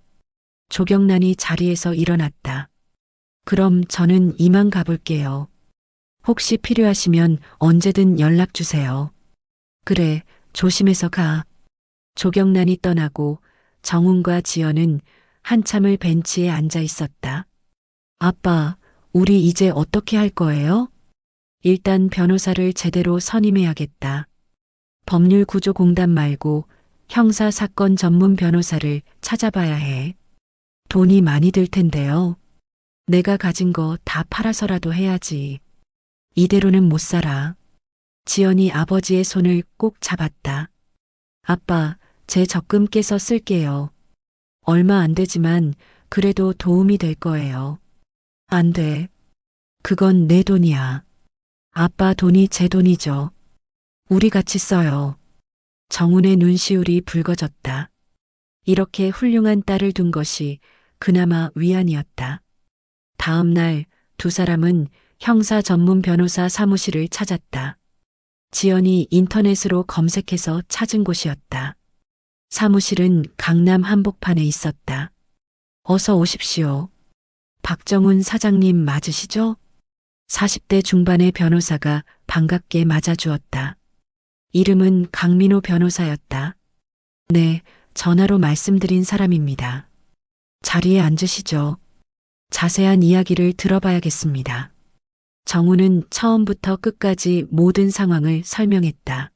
조경란이 자리에서 일어났다. 그럼 저는 이만 가볼게요. 혹시 필요하시면 언제든 연락 주세요. 그래, 조심해서 가. 조경란이 떠나고 정훈과 지연은 한참을 벤치에 앉아 있었다. 아빠, 우리 이제 어떻게 할 거예요? 일단 변호사를 제대로 선임해야겠다. 법률구조공단 말고 형사사건 전문 변호사를 찾아봐야 해. 돈이 많이 들 텐데요. 내가 가진 거 다 팔아서라도 해야지. 이대로는 못 살아. 지연이 아버지의 손을 꼭 잡았다. 아빠, 제 적금 깨서 쓸게요. 얼마 안 되지만 그래도 도움이 될 거예요. 안 돼. 그건 내 돈이야. 아빠 돈이 제 돈이죠. 우리 같이 써요. 정훈의 눈시울이 붉어졌다. 이렇게 훌륭한 딸을 둔 것이 그나마 위안이었다. 다음 날 두 사람은 형사 전문 변호사 사무실을 찾았다. 지연이 인터넷으로 검색해서 찾은 곳이었다. 사무실은 강남 한복판에 있었다. 어서 오십시오. 박정훈 사장님 맞으시죠? 40대 중반의 변호사가 반갑게 맞아주었다. 이름은 강민호 변호사였다. 네, 전화로 말씀드린 사람입니다. 자리에 앉으시죠. 자세한 이야기를 들어봐야겠습니다. 정우는 처음부터 끝까지 모든 상황을 설명했다.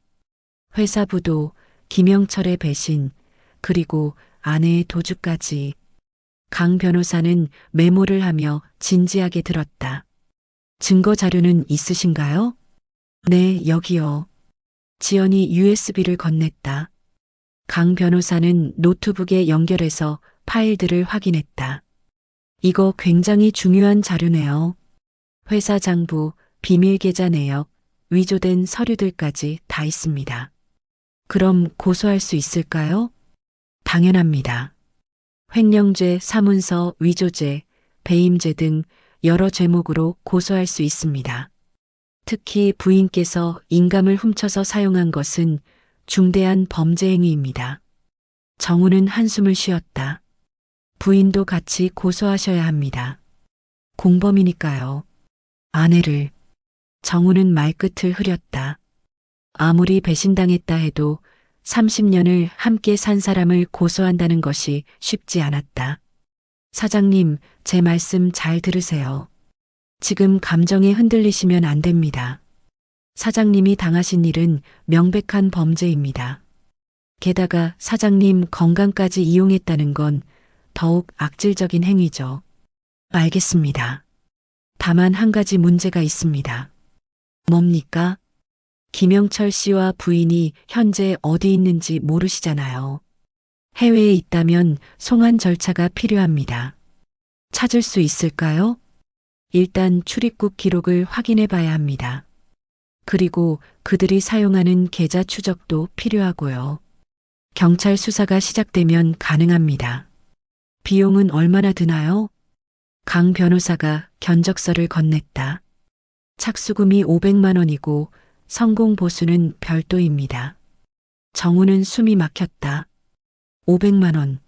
회사 부도, 김영철의 배신, 그리고 아내의 도주까지. 강 변호사는 메모를 하며 진지하게 들었다. 증거 자료는 있으신가요? 네, 여기요. 지연이 USB를 건넸다. 강 변호사는 노트북에 연결해서 파일들을 확인했다. 이거 굉장히 중요한 자료네요. 회사 장부, 비밀 계좌 내역, 위조된 서류들까지 다 있습니다. 그럼 고소할 수 있을까요? 당연합니다. 횡령죄, 사문서, 위조죄, 배임죄 등 여러 죄목으로 고소할 수 있습니다. 특히 부인께서 인감을 훔쳐서 사용한 것은 중대한 범죄 행위입니다. 정우는 한숨을 쉬었다. 부인도 같이 고소하셔야 합니다. 공범이니까요. 아내를. 정우는 말끝을 흐렸다. 아무리 배신당했다 해도 30년을 함께 산 사람을 고소한다는 것이 쉽지 않았다. 사장님, 제 말씀 잘 들으세요. 지금 감정에 흔들리시면 안 됩니다. 사장님이 당하신 일은 명백한 범죄입니다. 게다가 사장님 건강까지 이용했다는 건 더욱 악질적인 행위죠. 알겠습니다. 다만 한 가지 문제가 있습니다. 뭡니까? 김영철 씨와 부인이 현재 어디 있는지 모르시잖아요. 해외에 있다면 송환 절차가 필요합니다. 찾을 수 있을까요? 일단 출입국 기록을 확인해 봐야 합니다. 그리고 그들이 사용하는 계좌 추적도 필요하고요. 경찰 수사가 시작되면 가능합니다. 비용은 얼마나 드나요? 강 변호사가 견적서를 건넸다. 착수금이 500만 원이고 성공 보수는 별도입니다. 정우는 숨이 막혔다. 500만 원.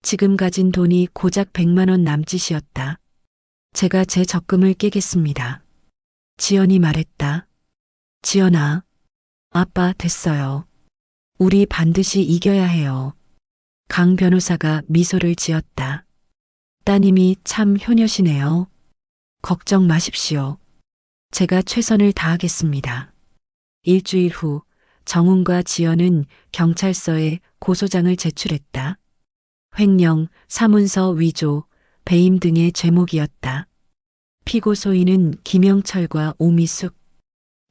지금 가진 돈이 고작 100만 원 남짓이었다. 제가 제 적금을 깨겠습니다. 지연이 말했다. 지연아, 아빠 됐어요. 우리 반드시 이겨야 해요. 강 변호사가 미소를 지었다. 따님이 참 효녀시네요. 걱정 마십시오. 제가 최선을 다하겠습니다. 일주일 후 정훈과 지연은 경찰서에 고소장을 제출했다. 횡령, 사문서 위조, 배임 등의 죄목이었다. 피고소인은 김영철과 오미숙.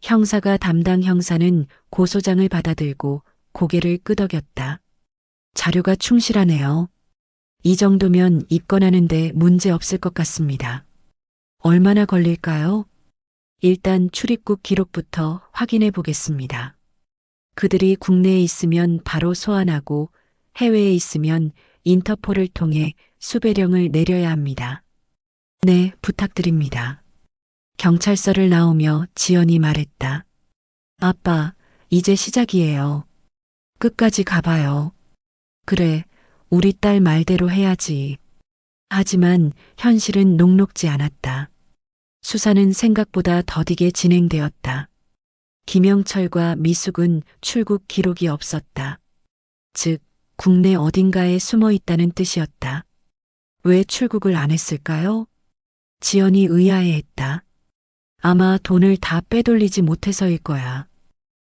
형사가 담당 형사는 고소장을 받아들고 고개를 끄덕였다. 자료가 충실하네요. 이 정도면 입건하는데 문제 없을 것 같습니다. 얼마나 걸릴까요? 일단 출입국 기록부터 확인해 보겠습니다. 그들이 국내에 있으면 바로 소환하고 해외에 있으면 인터폴을 통해 수배령을 내려야 합니다. 네, 부탁드립니다. 경찰서를 나오며 지연이 말했다. 아빠, 이제 시작이에요. 끝까지 가봐요. 그래, 우리 딸 말대로 해야지. 하지만 현실은 녹록지 않았다. 수사는 생각보다 더디게 진행되었다. 김영철과 미숙은 출국 기록이 없었다. 즉, 국내 어딘가에 숨어 있다는 뜻이었다. 왜 출국을 안 했을까요? 지연이 의아해했다. 아마 돈을 다 빼돌리지 못해서일 거야.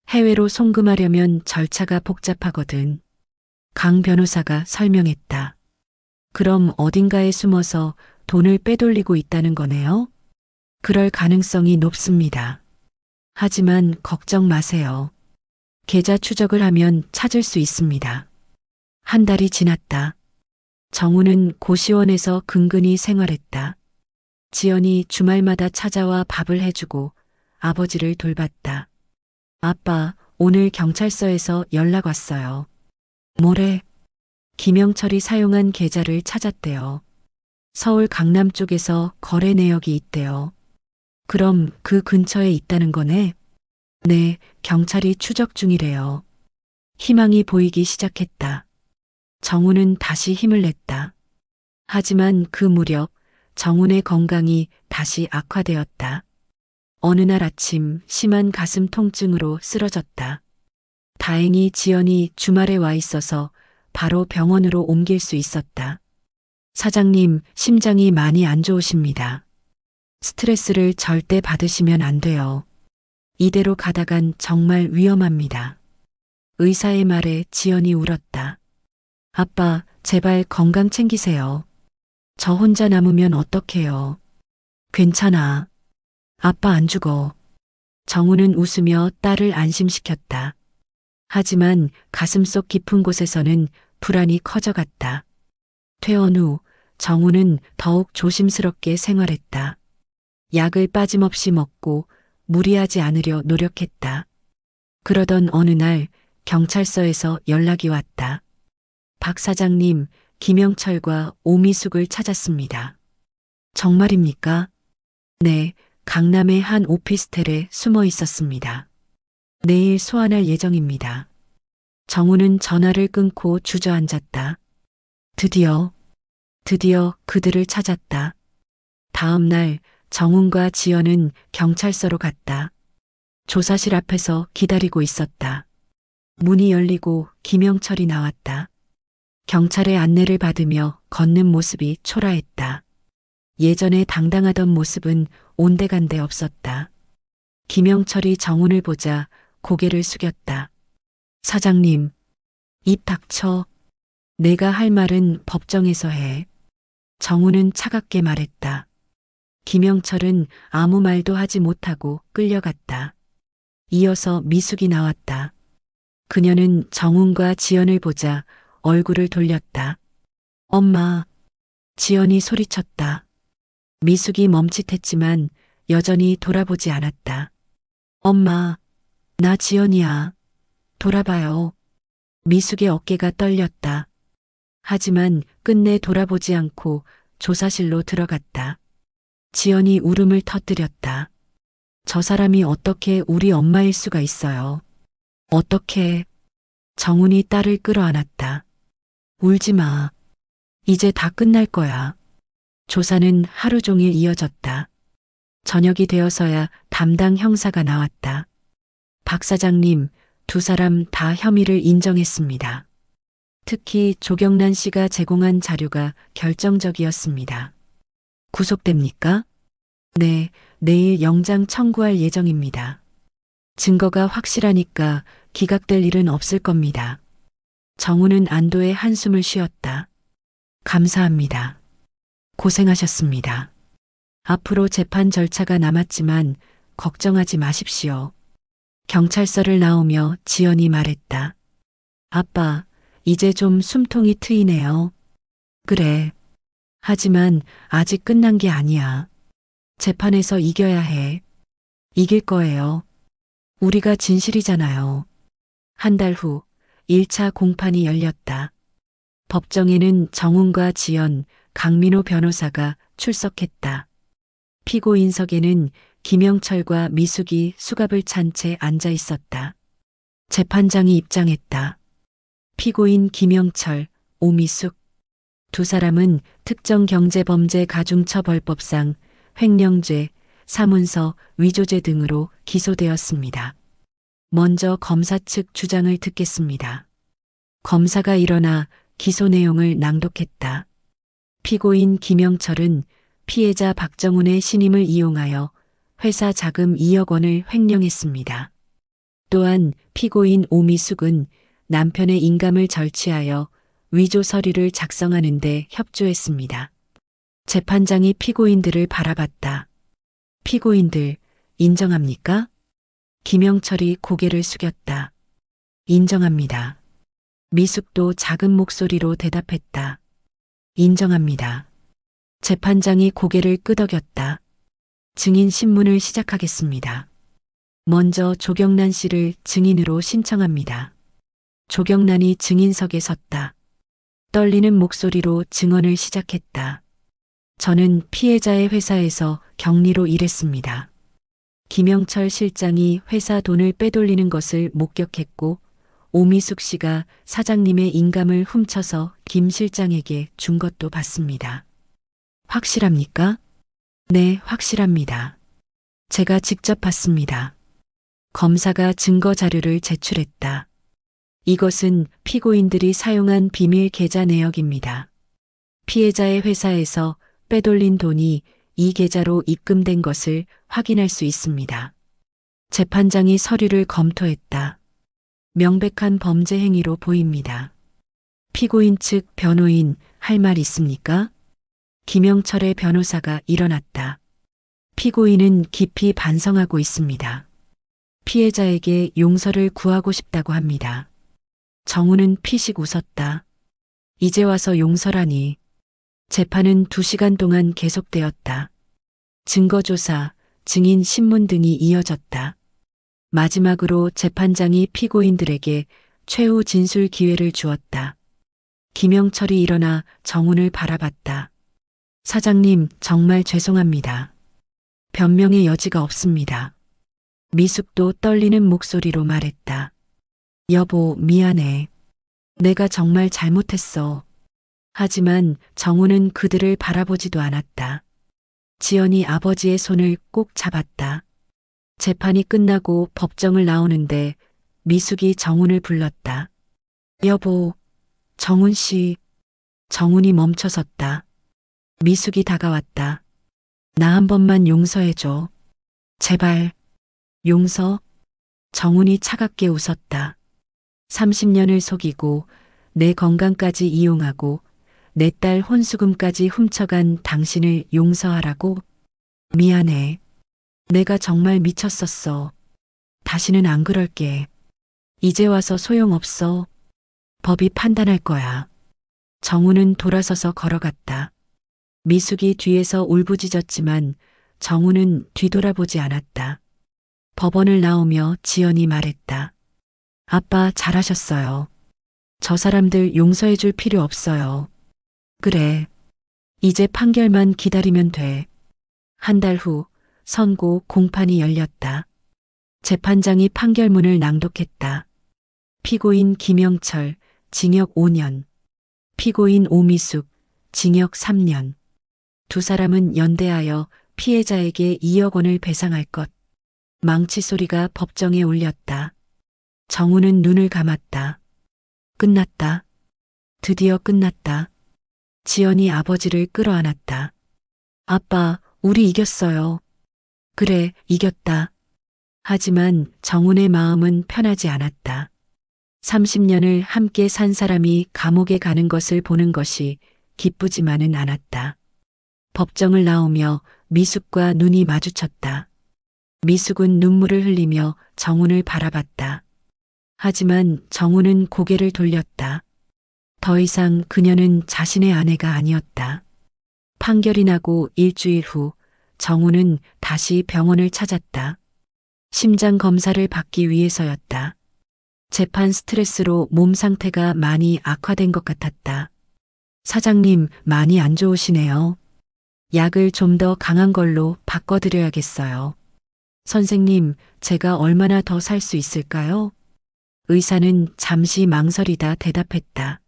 해외로 송금하려면 절차가 복잡하거든. 강 변호사가 설명했다. 그럼 어딘가에 숨어서 돈을 빼돌리고 있다는 거네요? 그럴 가능성이 높습니다. 하지만 걱정 마세요. 계좌 추적을 하면 찾을 수 있습니다. 한 달이 지났다. 정우는 고시원에서 근근히 생활했다. 지연이 주말마다 찾아와 밥을 해주고 아버지를 돌봤다. 아빠, 오늘 경찰서에서 연락 왔어요. 뭐래? 김영철이 사용한 계좌를 찾았대요. 서울 강남 쪽에서 거래 내역이 있대요. 그럼 그 근처에 있다는 거네? 네, 경찰이 추적 중이래요. 희망이 보이기 시작했다. 정우는 다시 힘을 냈다. 하지만 그 무렵 정훈의 건강이 다시 악화되었다. 어느 날 아침 심한 가슴 통증으로 쓰러졌다. 다행히 지연이 주말에 와 있어서 바로 병원으로 옮길 수 있었다. 사장님, 심장이 많이 안 좋으십니다. 스트레스를 절대 받으시면 안 돼요. 이대로 가다간 정말 위험합니다. 의사의 말에 지연이 울었다. 아빠, 제발 건강 챙기세요. 저 혼자 남으면 어떡해요. 괜찮아. 아빠 안 죽어. 정우는 웃으며 딸을 안심시켰다. 하지만 가슴속 깊은 곳에서는 불안이 커져갔다. 퇴원 후 정우는 더욱 조심스럽게 생활했다. 약을 빠짐없이 먹고 무리하지 않으려 노력했다. 그러던 어느 날 경찰서에서 연락이 왔다. 박 사장님, 김영철과 오미숙을 찾았습니다. 정말입니까? 네, 강남의 한 오피스텔에 숨어 있었습니다. 내일 소환할 예정입니다. 정우는 전화를 끊고 주저앉았다. 드디어 그들을 찾았다. 다음 날 정훈과 지연은 경찰서로 갔다. 조사실 앞에서 기다리고 있었다. 문이 열리고 김영철이 나왔다. 경찰의 안내를 받으며 걷는 모습이 초라했다. 예전에 당당하던 모습은 온데간데 없었다. 김영철이 정훈을 보자 고개를 숙였다. 사장님, 입 닥쳐. 내가 할 말은 법정에서 해. 정훈은 차갑게 말했다. 김영철은 아무 말도 하지 못하고 끌려갔다. 이어서 미숙이 나왔다. 그녀는 정훈과 지연을 보자 얼굴을 돌렸다. 엄마. 지연이 소리쳤다. 미숙이 멈칫했지만 여전히 돌아보지 않았다. 엄마, 나 지연이야. 돌아봐요. 미숙의 어깨가 떨렸다. 하지만 끝내 돌아보지 않고 조사실로 들어갔다. 지연이 울음을 터뜨렸다. 저 사람이 어떻게 우리 엄마일 수가 있어요. 어떻게? 정훈이 딸을 끌어안았다. 울지 마. 이제 다 끝날 거야. 조사는 하루 종일 이어졌다. 저녁이 되어서야 담당 형사가 나왔다. 박 사장님, 두 사람 다 혐의를 인정했습니다. 특히 조경란 씨가 제공한 자료가 결정적이었습니다. 구속됩니까? 네, 내일 영장 청구할 예정입니다. 증거가 확실하니까 기각될 일은 없을 겁니다. 정우는 안도의 한숨을 쉬었다. 감사합니다. 고생하셨습니다. 앞으로 재판 절차가 남았지만 걱정하지 마십시오. 경찰서를 나오며 지연이 말했다. 아빠, 이제 좀 숨통이 트이네요. 그래. 하지만 아직 끝난 게 아니야. 재판에서 이겨야 해. 이길 거예요. 우리가 진실이잖아요. 한 달 후 1차 공판이 열렸다. 법정에는 정훈과 지연, 강민호 변호사가 출석했다. 피고인석에는 김영철과 미숙이 수갑을 찬 채 앉아 있었다. 재판장이 입장했다. 피고인 김영철, 오미숙. 두 사람은 특정경제범죄 가중처벌법상 횡령죄, 사문서, 위조죄 등으로 기소되었습니다. 먼저 검사 측 주장을 듣겠습니다. 검사가 일어나 기소 내용을 낭독했다. 피고인 김영철은 피해자 박정훈의 신임을 이용하여 회사 자금 2억 원을 횡령했습니다. 또한 피고인 오미숙은 남편의 인감을 절취하여 위조 서류를 작성하는 데 협조했습니다. 재판장이 피고인들을 바라봤다. 피고인들, 인정합니까? 김영철이 고개를 숙였다. 인정합니다. 미숙도 작은 목소리로 대답했다. 인정합니다. 재판장이 고개를 끄덕였다. 증인 신문을 시작하겠습니다. 먼저 조경란 씨를 증인으로 신청합니다. 조경란이 증인석에 섰다. 떨리는 목소리로 증언을 시작했다. 저는 피해자의 회사에서 격리로 일했습니다. 김영철 실장이 회사 돈을 빼돌리는 것을 목격했고 오미숙 씨가 사장님의 인감을 훔쳐서 김 실장에게 준 것도 봤습니다. 확실합니까? 네, 확실합니다. 제가 직접 봤습니다. 검사가 증거 자료를 제출했다. 이것은 피고인들이 사용한 비밀 계좌 내역입니다. 피해자의 회사에서 빼돌린 돈이 이 계좌로 입금된 것을 확인할 수 있습니다. 재판장이 서류를 검토했다. 명백한 범죄 행위로 보입니다. 피고인 측 변호인 할 말 있습니까? 김영철의 변호사가 일어났다. 피고인은 깊이 반성하고 있습니다. 피해자에게 용서를 구하고 싶다고 합니다. 정훈은 피식 웃었다. 이제 와서 용서라니. 재판은 2시간 동안 계속되었다. 증거조사, 증인 신문 등이 이어졌다. 마지막으로 재판장이 피고인들에게 최후 진술 기회를 주었다. 김영철이 일어나 정훈을 바라봤다. 사장님, 정말 죄송합니다. 변명의 여지가 없습니다. 미숙도 떨리는 목소리로 말했다. 여보, 미안해. 내가 정말 잘못했어. 하지만 정훈은 그들을 바라보지도 않았다. 지연이 아버지의 손을 꼭 잡았다. 재판이 끝나고 법정을 나오는데 미숙이 정훈을 불렀다. 여보, 정훈 씨. 정훈이 멈춰섰다. 미숙이 다가왔다. 나 한 번만 용서해줘. 제발. 용서? 정훈이 차갑게 웃었다. 30년을 속이고 내 건강까지 이용하고 내 딸 혼수금까지 훔쳐간 당신을 용서하라고? 미안해. 내가 정말 미쳤었어. 다시는 안 그럴게. 이제 와서 소용없어. 법이 판단할 거야. 정훈은 돌아서서 걸어갔다. 미숙이 뒤에서 울부짖었지만 정훈은 뒤돌아보지 않았다. 법원을 나오며 지연이 말했다. 아빠 잘하셨어요. 저 사람들 용서해 줄 필요 없어요. 그래. 이제 판결만 기다리면 돼. 한 달 후 선고 공판이 열렸다. 재판장이 판결문을 낭독했다. 피고인 김영철, 징역 5년. 피고인 오미숙, 징역 3년. 두 사람은 연대하여 피해자에게 2억 원을 배상할 것. 망치 소리가 법정에 울렸다. 정훈은 눈을 감았다. 끝났다. 드디어 끝났다. 지연이 아버지를 끌어안았다. 아빠, 우리 이겼어요. 그래, 이겼다. 하지만 정훈의 마음은 편하지 않았다. 30년을 함께 산 사람이 감옥에 가는 것을 보는 것이 기쁘지만은 않았다. 법정을 나오며 미숙과 눈이 마주쳤다. 미숙은 눈물을 흘리며 정훈을 바라봤다. 하지만 정훈은 고개를 돌렸다. 더 이상 그녀는 자신의 아내가 아니었다. 판결이 나고 일주일 후 정우는 다시 병원을 찾았다. 심장 검사를 받기 위해서였다. 재판 스트레스로 몸 상태가 많이 악화된 것 같았다. 사장님, 많이 안 좋으시네요. 약을 좀 더 강한 걸로 바꿔드려야겠어요. 선생님, 제가 얼마나 더 살 수 있을까요? 의사는 잠시 망설이다 대답했다.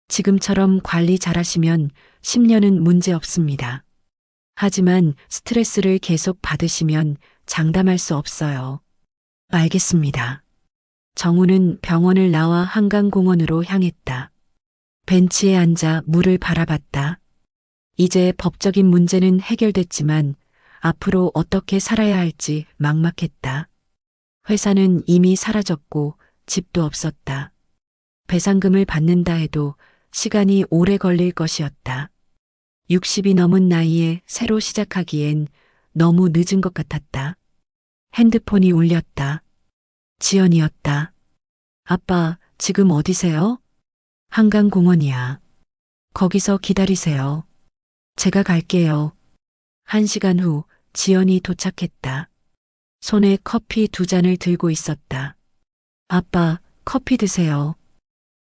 지금처럼 관리 잘하시면 10년은 문제 없습니다. 하지만 스트레스를 계속 받으시면 장담할 수 없어요. 알겠습니다. 정우는 병원을 나와 한강공원으로 향했다. 벤치에 앉아 물을 바라봤다. 이제 법적인 문제는 해결됐지만 앞으로 어떻게 살아야 할지 막막했다. 회사는 이미 사라졌고 집도 없었다. 배상금을 받는다 해도 시간이 오래 걸릴 것이었다. 60이 넘은 나이에 새로 시작하기엔 너무 늦은 것 같았다. 핸드폰이 울렸다. 지연이었다. 아빠, 지금 어디세요? 한강공원이야. 거기서 기다리세요. 제가 갈게요. 1시간 후 지연이 도착했다. 손에 커피 2잔을 들고 있었다. 아빠, 커피 드세요.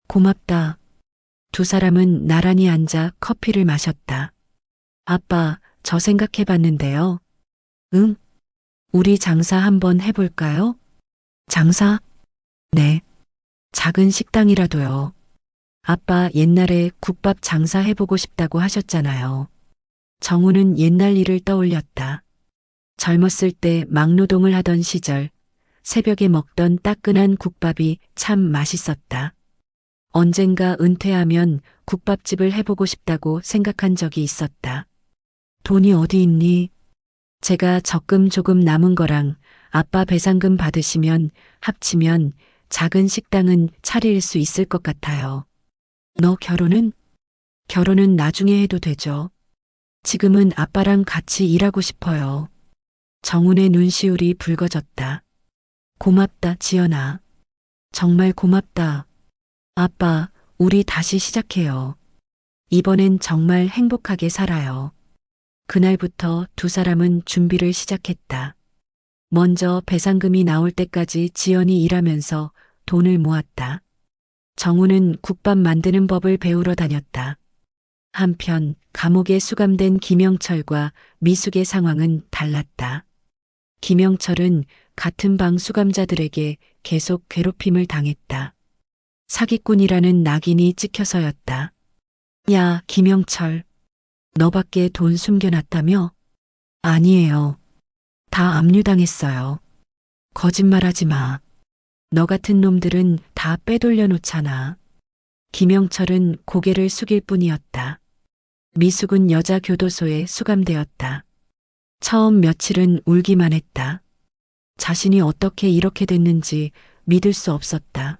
고맙다. 두 사람은 나란히 앉아 커피를 마셨다. 아빠, 저 생각해봤는데요. 응? 우리 장사 한번 해볼까요? 장사? 네. 작은 식당이라도요. 아빠 옛날에 국밥 장사 해보고 싶다고 하셨잖아요. 정우는 옛날 일을 떠올렸다. 젊었을 때 막노동을 하던 시절, 새벽에 먹던 따끈한 국밥이 참 맛있었다. 언젠가 은퇴하면 국밥집을 해보고 싶다고 생각한 적이 있었다. 돈이 어디 있니? 제가 적금 조금 남은 거랑 아빠 배상금 받으시면 합치면 작은 식당은 차릴 수 있을 것 같아요. 너 결혼은? 결혼은 나중에 해도 되죠. 지금은 아빠랑 같이 일하고 싶어요. 정훈의 눈시울이 붉어졌다. 고맙다, 지연아. 정말 고맙다. 아빠, 우리 다시 시작해요. 이번엔 정말 행복하게 살아요. 그날부터 두 사람은 준비를 시작했다. 먼저 배상금이 나올 때까지 지연이 일하면서 돈을 모았다. 정우는 국밥 만드는 법을 배우러 다녔다. 한편 감옥에 수감된 김영철과 미숙의 상황은 달랐다. 김영철은 같은 방 수감자들에게 계속 괴롭힘을 당했다. 사기꾼이라는 낙인이 찍혀서였다. 야, 김영철. 너밖에 돈 숨겨놨다며? 아니에요. 다 압류당했어요. 거짓말하지 마. 너 같은 놈들은 다 빼돌려 놓잖아. 김영철은 고개를 숙일 뿐이었다. 미숙은 여자 교도소에 수감되었다. 처음 며칠은 울기만 했다. 자신이 어떻게 이렇게 됐는지 믿을 수 없었다.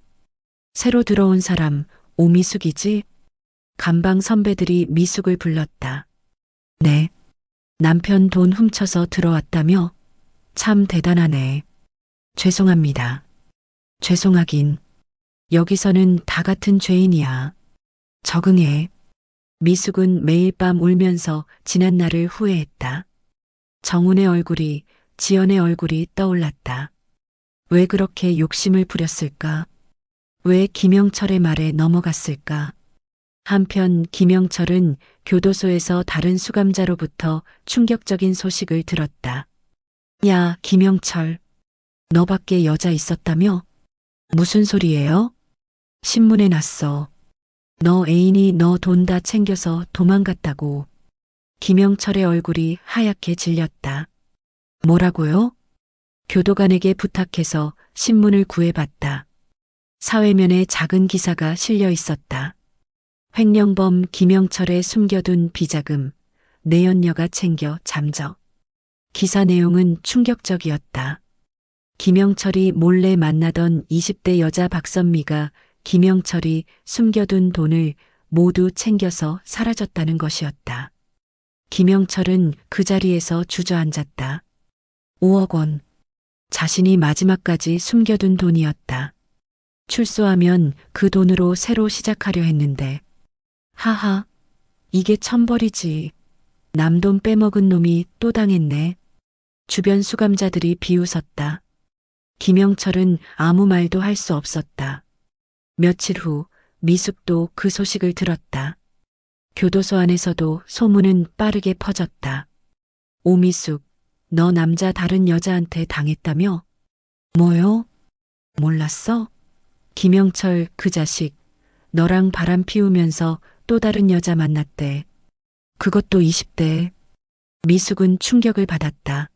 새로 들어온 사람, 오미숙이지? 감방 선배들이 미숙을 불렀다. 네. 남편 돈 훔쳐서 들어왔다며? 참 대단하네. 죄송합니다. 죄송하긴. 여기서는 다 같은 죄인이야. 적응해. 미숙은 매일 밤 울면서 지난 날을 후회했다. 정훈의 얼굴이, 지연의 얼굴이 떠올랐다. 왜 그렇게 욕심을 부렸을까? 왜 김영철의 말에 넘어갔을까? 한편 김영철은 교도소에서 다른 수감자로부터 충격적인 소식을 들었다. 야, 김영철. 너밖에 여자 있었다며? 무슨 소리예요? 신문에 났어. 너 애인이 너 돈 다 챙겨서 도망갔다고. 김영철의 얼굴이 하얗게 질렸다. 뭐라고요? 교도관에게 부탁해서 신문을 구해봤다. 사회면에 작은 기사가 실려 있었다. 횡령범 김영철의 숨겨둔 비자금, 내연녀가 챙겨 잠적. 기사 내용은 충격적이었다. 김영철이 몰래 만나던 20대 여자 박선미가 김영철이 숨겨둔 돈을 모두 챙겨서 사라졌다는 것이었다. 김영철은 그 자리에서 주저앉았다. 5억 원. 자신이 마지막까지 숨겨둔 돈이었다. 출소하면 그 돈으로 새로 시작하려 했는데. 하하, 이게 천벌이지. 남돈 빼먹은 놈이 또 당했네. 주변 수감자들이 비웃었다. 김영철은 아무 말도 할 수 없었다. 며칠 후 미숙도 그 소식을 들었다. 교도소 안에서도 소문은 빠르게 퍼졌다. 오미숙, 너 남자 다른 여자한테 당했다며? 뭐요? 몰랐어? 김영철 그 자식, 너랑 바람 피우면서 또 다른 여자 만났대. 그것도 20대. 미숙은 충격을 받았다.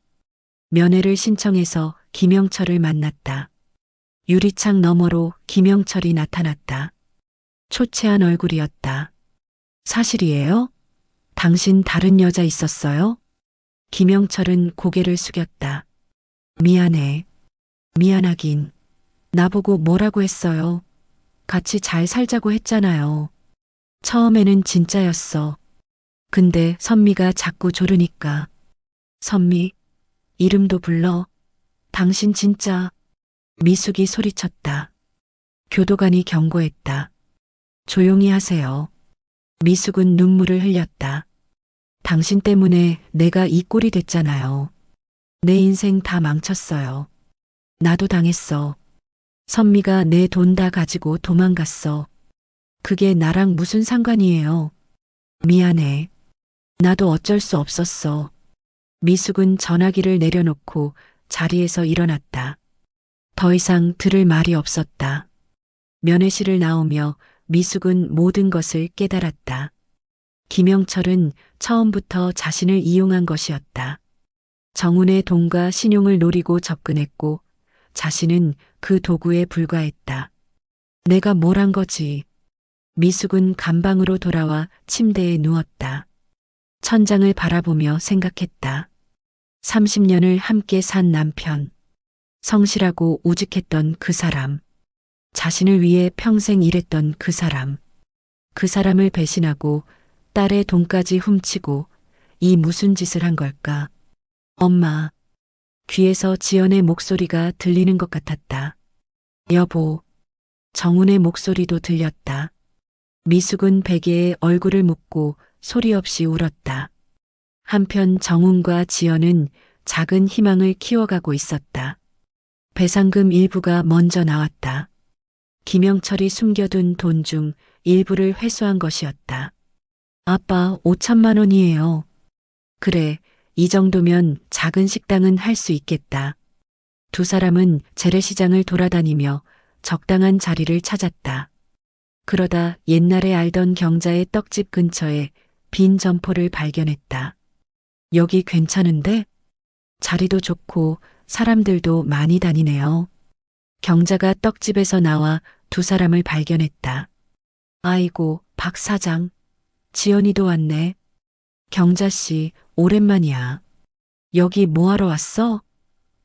면회를 신청해서 김영철을 만났다. 유리창 너머로 김영철이 나타났다. 초췌한 얼굴이었다. 사실이에요? 당신 다른 여자 있었어요? 김영철은 고개를 숙였다. 미안해. 미안하긴. 나보고 뭐라고 했어요? 같이 잘 살자고 했잖아요. 처음에는 진짜였어. 근데 선미가 자꾸 조르니까. 선미, 이름도 불러. 당신 진짜. 미숙이 소리쳤다. 교도관이 경고했다. 조용히 하세요. 미숙은 눈물을 흘렸다. 당신 때문에 내가 이 꼴이 됐잖아요. 내 인생 다 망쳤어요. 나도 당했어. 선미가 내 돈 다 가지고 도망갔어. 그게 나랑 무슨 상관이에요. 미안해. 나도 어쩔 수 없었어. 미숙은 전화기를 내려놓고 자리에서 일어났다. 더 이상 들을 말이 없었다. 면회실을 나오며 미숙은 모든 것을 깨달았다. 김영철은 처음부터 자신을 이용한 것이었다. 정훈의 돈과 신용을 노리고 접근했고 자신은 그 도구에 불과했다. 내가 뭘 한 거지? 미숙은 감방으로 돌아와 침대에 누웠다. 천장을 바라보며 생각했다. 30년을 함께 산 남편. 성실하고 우직했던 그 사람. 자신을 위해 평생 일했던 그 사람. 그 사람을 배신하고 딸의 돈까지 훔치고 이 무슨 짓을 한 걸까? 엄마. 귀에서 지연의 목소리가 들리는 것 같았다. 여보. 정훈의 목소리도 들렸다. 미숙은 베개에 얼굴을 묻고 소리 없이 울었다. 한편 정훈과 지연은 작은 희망을 키워가고 있었다. 배상금 일부가 먼저 나왔다. 김영철이 숨겨둔 돈 중 일부를 회수한 것이었다. 아빠 5천만 원이에요. 그래, 이 정도면 작은 식당은 할 수 있겠다. 두 사람은 재래시장을 돌아다니며 적당한 자리를 찾았다. 그러다 옛날에 알던 경자의 떡집 근처에 빈 점포를 발견했다. 여기 괜찮은데? 자리도 좋고 사람들도 많이 다니네요. 경자가 떡집에서 나와 두 사람을 발견했다. 아이고, 박 사장. 지연이도 왔네. 경자 씨, 오랜만이야. 여기 뭐하러 왔어?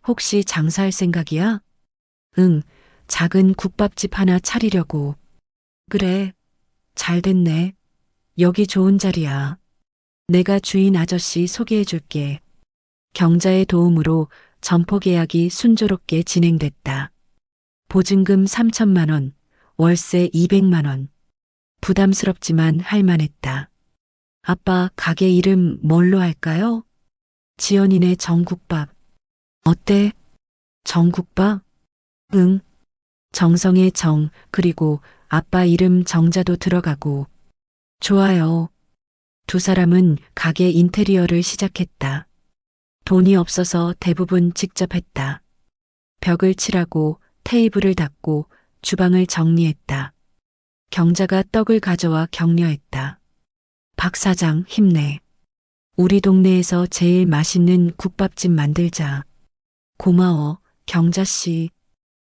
혹시 장사할 생각이야? 응, 작은 국밥집 하나 차리려고. 그래, 잘 됐네. 여기 좋은 자리야. 내가 주인 아저씨 소개해 줄게. 경자의 도움으로 점포 계약이 순조롭게 진행됐다. 보증금 3천만 원, 월세 200만 원. 부담스럽지만 할만했다. 아빠 가게 이름 뭘로 할까요? 지연이네 정국밥. 어때? 정국밥? 응. 정성의 정, 그리고 아빠 이름 정자도 들어가고. 좋아요. 두 사람은 가게 인테리어를 시작했다. 돈이 없어서 대부분 직접 했다. 벽을 칠하고 테이블을 닦고 주방을 정리했다. 경자가 떡을 가져와 격려했다. 박 사장 힘내. 우리 동네에서 제일 맛있는 국밥집 만들자. 고마워, 경자 씨.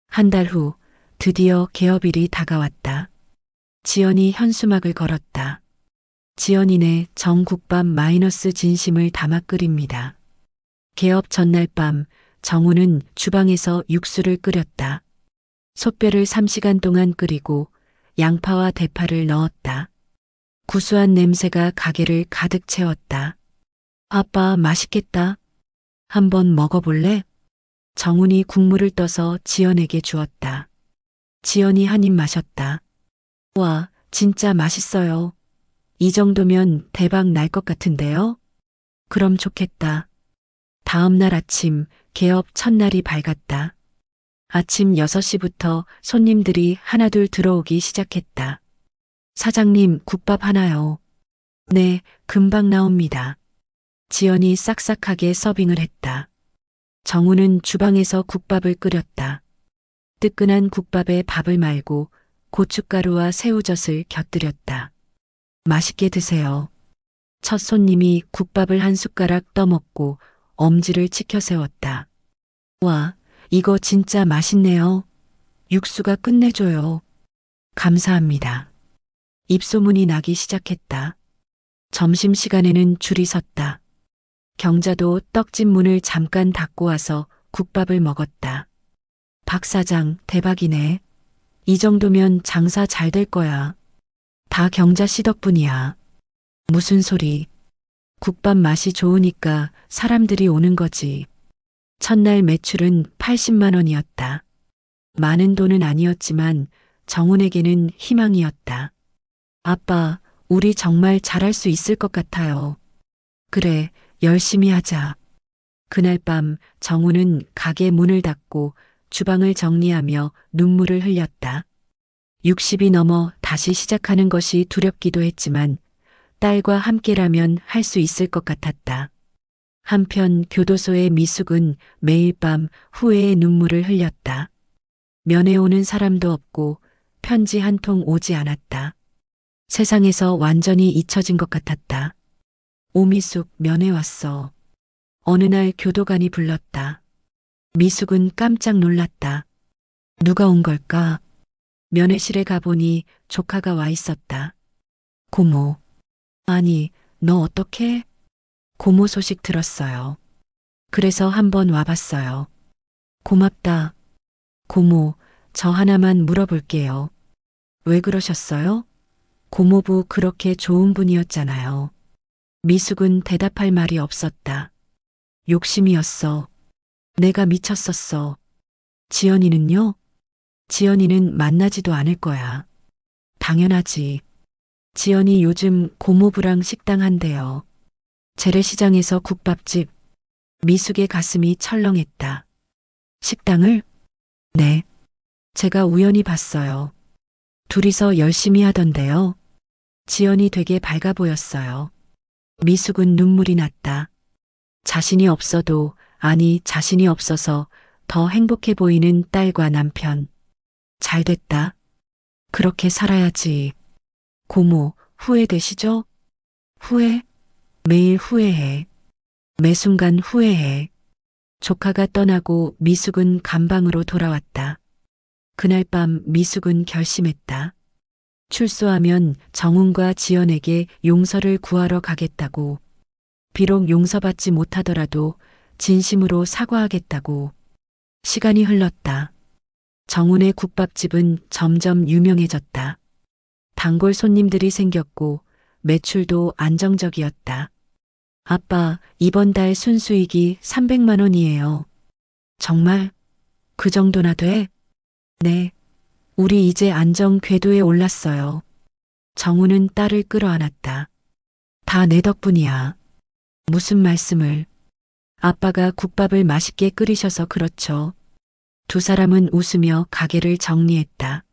한 달 후 드디어 개업일이 다가왔다. 지연이 현수막을 걸었다. 지연이네 정국밥 마이너스 진심을 담아 끓입니다. 개업 전날 밤 정우는 주방에서 육수를 끓였다. 솥뼈를 3시간 동안 끓이고 양파와 대파를 넣었다. 구수한 냄새가 가게를 가득 채웠다. 아빠 맛있겠다. 한번 먹어볼래? 정훈이 국물을 떠서 지연에게 주었다. 지연이 한 입 마셨다. 와, 진짜 맛있어요. 이 정도면 대박 날 것 같은데요? 그럼 좋겠다. 다음 날 아침 개업 첫날이 밝았다. 아침 6시부터 손님들이 하나둘 들어오기 시작했다. 사장님, 국밥 하나요? 네, 금방 나옵니다. 지연이 싹싹하게 서빙을 했다. 정우는 주방에서 국밥을 끓였다. 뜨끈한 국밥에 밥을 말고 고춧가루와 새우젓을 곁들였다. 맛있게 드세요. 첫 손님이 국밥을 한 숟가락 떠먹고 엄지를 치켜 세웠다. 와, 이거 진짜 맛있네요. 육수가 끝내줘요. 감사합니다. 입소문이 나기 시작했다. 점심시간에는 줄이 섰다. 경자도 떡집 문을 잠깐 닫고 와서 국밥을 먹었다. 박 사장, 대박이네. 이 정도면 장사 잘 될 거야. 다 경자 씨 덕분이야. 무슨 소리. 국밥 맛이 좋으니까 사람들이 오는 거지. 첫날 매출은 80만 원이었다. 많은 돈은 아니었지만 정훈에게는 희망이었다. 아빠, 우리 정말 잘할 수 있을 것 같아요. 그래, 열심히 하자. 그날 밤 정훈은 가게 문을 닫고 주방을 정리하며 눈물을 흘렸다. 60이 넘어 다시 시작하는 것이 두렵기도 했지만 딸과 함께라면 할 수 있을 것 같았다. 한편 교도소의 미숙은 매일 밤 후회의 눈물을 흘렸다. 면회 오는 사람도 없고 편지 한 통 오지 않았다. 세상에서 완전히 잊혀진 것 같았다. 오미숙, 면회 왔어. 어느 날 교도관이 불렀다. 미숙은 깜짝 놀랐다. 누가 온 걸까? 면회실에 가보니 조카가 와 있었다. 고모. 아니, 너 어떡해? 고모 소식 들었어요. 그래서 한번 와봤어요. 고맙다. 고모, 저 하나만 물어볼게요. 왜 그러셨어요? 고모부 그렇게 좋은 분이었잖아요. 미숙은 대답할 말이 없었다. 욕심이었어. 내가 미쳤었어. 지연이는요? 지연이는 만나지도 않을 거야. 당연하지. 지연이 요즘 고모부랑 식당 한대요. 재래시장에서 국밥집. 미숙의 가슴이 철렁했다. 식당을? 네. 제가 우연히 봤어요. 둘이서 열심히 하던데요. 지연이 되게 밝아 보였어요. 미숙은 눈물이 났다. 자신이 없어도, 아니 자신이 없어서 더 행복해 보이는 딸과 남편. 잘 됐다. 그렇게 살아야지. 고모, 후회되시죠? 후회? 매일 후회해. 매 순간 후회해. 조카가 떠나고 미숙은 감방으로 돌아왔다. 그날 밤 미숙은 결심했다. 출소하면 정훈과 지연에게 용서를 구하러 가겠다고. 비록 용서받지 못하더라도 진심으로 사과하겠다고. 시간이 흘렀다. 정훈의 국밥집은 점점 유명해졌다. 단골 손님들이 생겼고 매출도 안정적이었다. 아빠, 이번 달 순수익이 300만 원이에요. 정말? 그 정도나 돼? 네. 우리 이제 안정 궤도에 올랐어요. 정우는 딸을 끌어안았다. 다 내 덕분이야. 무슨 말씀을. 아빠가 국밥을 맛있게 끓이셔서 그렇죠. 두 사람은 웃으며 가게를 정리했다.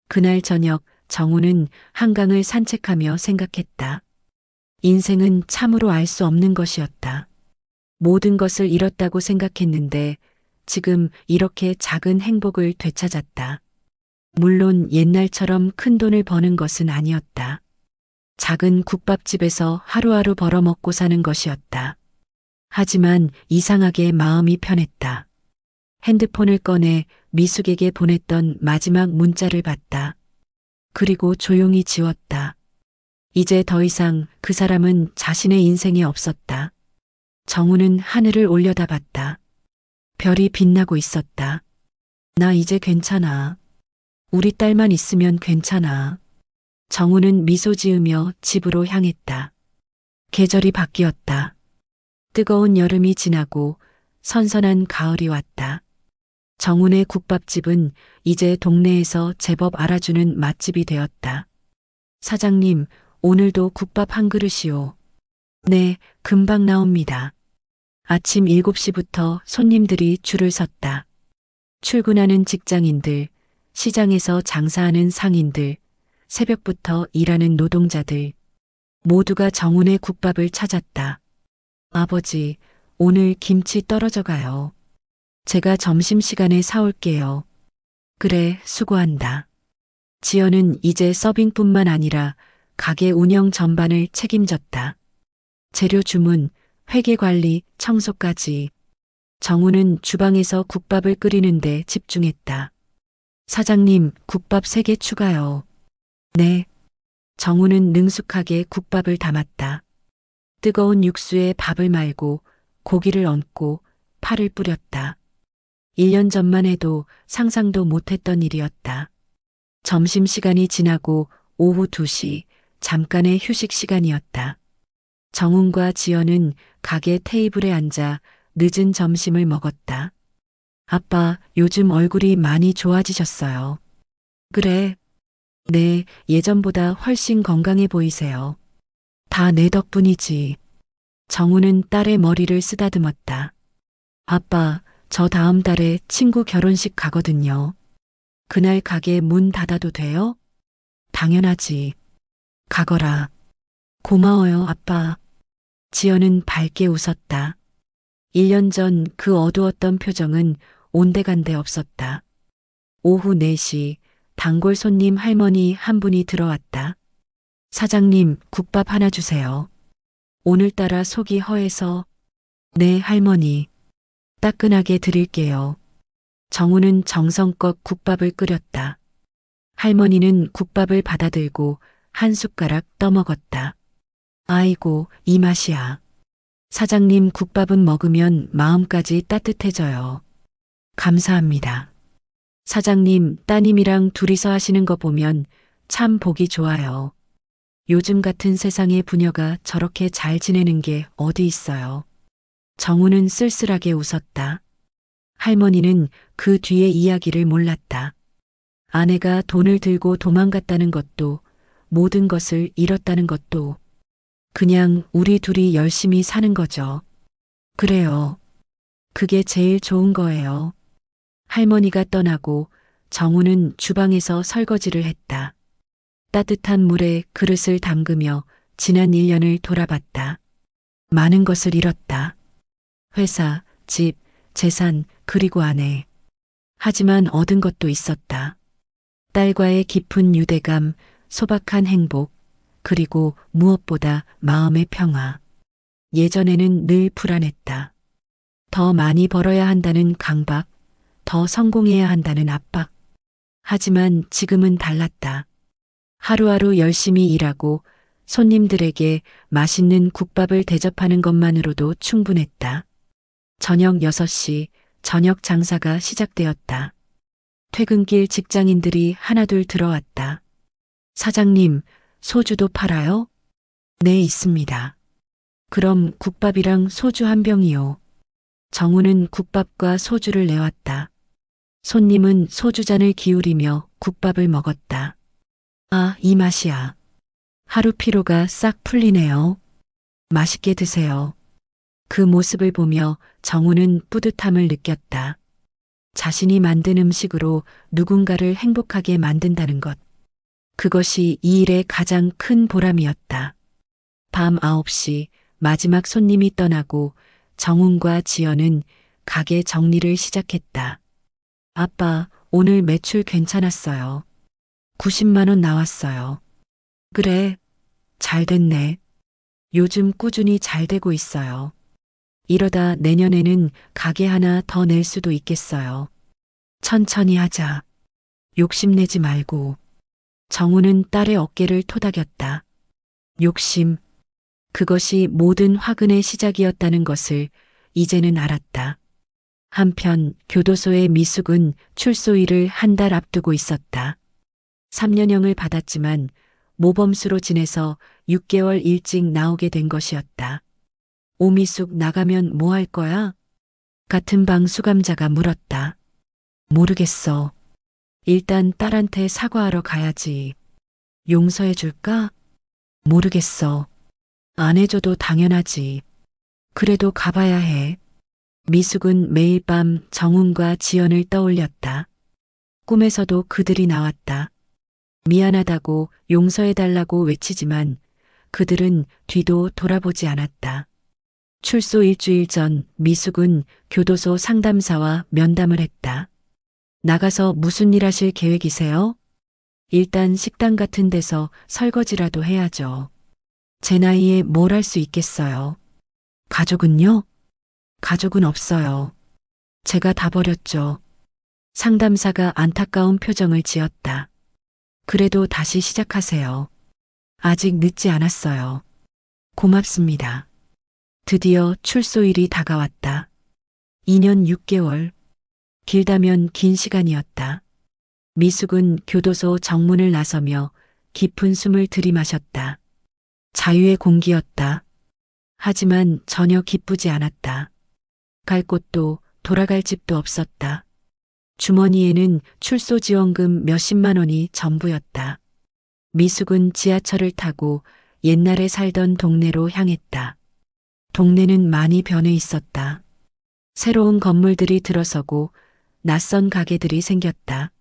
그날 저녁 정우는 한강을 산책하며 생각했다. 인생은 참으로 알 수 없는 것이었다. 모든 것을 잃었다고 생각했는데 지금 이렇게 작은 행복을 되찾았다. 물론 옛날처럼 큰 돈을 버는 것은 아니었다. 작은 국밥집에서 하루하루 벌어먹고 사는 것이었다. 하지만 이상하게 마음이 편했다. 핸드폰을 꺼내 미숙에게 보냈던 마지막 문자를 봤다. 그리고 조용히 지웠다. 이제 더 이상 그 사람은 자신의 인생에 없었다. 정우는 하늘을 올려다봤다. 별이 빛나고 있었다. 나 이제 괜찮아. 우리 딸만 있으면 괜찮아. 정우는 미소 지으며 집으로 향했다. 계절이 바뀌었다. 뜨거운 여름이 지나고 선선한 가을이 왔다. 정훈의 국밥집은 이제 동네에서 제법 알아주는 맛집이 되었다. 사장님, 오늘도 국밥 한 그릇이요. 네, 금방 나옵니다. 아침 7시부터 손님들이 줄을 섰다. 출근하는 직장인들, 시장에서 장사하는 상인들, 새벽부터 일하는 노동자들, 모두가 정훈의 국밥을 찾았다. 아버지, 오늘 김치 떨어져 가요. 제가 점심시간에 사올게요. 그래, 수고한다. 지연은 이제 서빙뿐만 아니라 가게 운영 전반을 책임졌다. 재료 주문, 회계 관리, 청소까지. 정우는 주방에서 국밥을 끓이는데 집중했다. 사장님, 국밥 3개 추가요. 네. 정우는 능숙하게 국밥을 담았다. 뜨거운 육수에 밥을 말고 고기를 얹고 파를 뿌렸다. 1년 전만 해도 상상도 못했던 일이었다. 점심시간이 지나고 오후 2시, 잠깐의 휴식 시간이었다. 정훈과 지연은 가게 테이블에 앉아 늦은 점심을 먹었다. 아빠, 요즘 얼굴이 많이 좋아지셨어요. 그래. 네, 예전보다 훨씬 건강해 보이세요. 다 내 덕분이지. 정우는 딸의 머리를 쓰다듬었다. 아빠, 저 다음 달에 친구 결혼식 가거든요. 그날 가게 문 닫아도 돼요? 당연하지. 가거라. 고마워요, 아빠. 지연은 밝게 웃었다. 1년 전 그 어두웠던 표정은 온데간데 없었다. 오후 4시 단골 손님 할머니 한 분이 들어왔다. 사장님, 국밥 하나 주세요. 오늘따라 속이 허해서. 네, 할머니. 따끈하게 드릴게요. 정우는 정성껏 국밥을 끓였다. 할머니는 국밥을 받아들고 한 숟가락 떠먹었다. 아이고, 이 맛이야. 사장님 국밥은 먹으면 마음까지 따뜻해져요. 감사합니다. 사장님, 따님이랑 둘이서 하시는 거 보면 참 보기 좋아요. 요즘 같은 세상에 부녀가 저렇게 잘 지내는 게 어디 있어요. 정우는 쓸쓸하게 웃었다. 할머니는 그 뒤의 이야기를 몰랐다. 아내가 돈을 들고 도망갔다는 것도, 모든 것을 잃었다는 것도, 그냥 우리 둘이 열심히 사는 거죠. 그래요. 그게 제일 좋은 거예요. 할머니가 떠나고 정우는 주방에서 설거지를 했다. 따뜻한 물에 그릇을 담그며 지난 1년을 돌아봤다. 많은 것을 잃었다. 회사, 집, 재산, 그리고 아내. 하지만 얻은 것도 있었다. 딸과의 깊은 유대감, 소박한 행복, 그리고 무엇보다 마음의 평화. 예전에는 늘 불안했다. 더 많이 벌어야 한다는 강박, 더 성공해야 한다는 압박. 하지만 지금은 달랐다. 하루하루 열심히 일하고 손님들에게 맛있는 국밥을 대접하는 것만으로도 충분했다. 저녁 6시, 저녁 장사가 시작되었다. 퇴근길 직장인들이 하나둘 들어왔다. 사장님, 소주도 팔아요? 네, 있습니다. 그럼 국밥이랑 소주 한 병이요. 정우는 국밥과 소주를 내왔다. 손님은 소주잔을 기울이며 국밥을 먹었다. 아, 이 맛이야. 하루 피로가 싹 풀리네요. 맛있게 드세요. 그 모습을 보며 정우는 뿌듯함을 느꼈다. 자신이 만든 음식으로 누군가를 행복하게 만든다는 것. 그것이 이 일의 가장 큰 보람이었다. 밤 9시 마지막 손님이 떠나고 정훈과 지연은 가게 정리를 시작했다. 아빠, 오늘 매출 괜찮았어요. 90만 원 나왔어요. 그래, 잘 됐네. 요즘 꾸준히 잘 되고 있어요. 이러다 내년에는 가게 하나 더 낼 수도 있겠어요. 천천히 하자. 욕심내지 말고. 정우는 딸의 어깨를 토닥였다. 욕심. 그것이 모든 화근의 시작이었다는 것을 이제는 알았다. 한편 교도소의 미숙은 출소일을 한 달 앞두고 있었다. 3년형을 받았지만 모범수로 지내서 6개월 일찍 나오게 된 것이었다. 오미숙 나가면 뭐 할 거야? 같은 방 수감자가 물었다. 모르겠어. 일단 딸한테 사과하러 가야지. 용서해 줄까? 모르겠어. 안 해줘도 당연하지. 그래도 가봐야 해. 미숙은 매일 밤 정훈과 지연을 떠올렸다. 꿈에서도 그들이 나왔다. 미안하다고 용서해달라고 외치지만 그들은 뒤도 돌아보지 않았다. 출소 일주일 전 미숙은 교도소 상담사와 면담을 했다. 나가서 무슨 일 하실 계획이세요? 일단 식당 같은 데서 설거지라도 해야죠. 제 나이에 뭘 할 수 있겠어요. 가족은요? 가족은 없어요. 제가 다 버렸죠. 상담사가 안타까운 표정을 지었다. 그래도 다시 시작하세요. 아직 늦지 않았어요. 고맙습니다. 드디어 출소일이 다가왔다. 2년 6개월. 길다면 긴 시간이었다. 미숙은 교도소 정문을 나서며 깊은 숨을 들이마셨다. 자유의 공기였다. 하지만 전혀 기쁘지 않았다. 갈 곳도 돌아갈 집도 없었다. 주머니에는 출소 지원금 몇십만 원이 전부였다. 미숙은 지하철을 타고 옛날에 살던 동네로 향했다. 동네는 많이 변해 있었다. 새로운 건물들이 들어서고 낯선 가게들이 생겼다.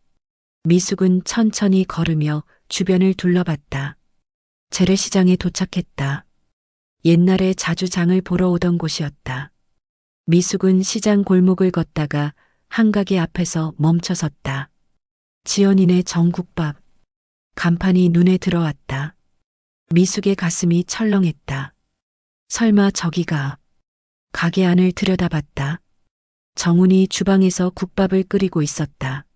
미숙은 천천히 걸으며 주변을 둘러봤다. 재래시장에 도착했다. 옛날에 자주 장을 보러 오던 곳이었다. 미숙은 시장 골목을 걷다가 한 가게 앞에서 멈춰섰다. 지연이네 정국밥. 간판이 눈에 들어왔다. 미숙의 가슴이 철렁했다. 설마 저기가. 가게 안을 들여다봤다. 정훈이 주방에서 국밥을 끓이고 있었다.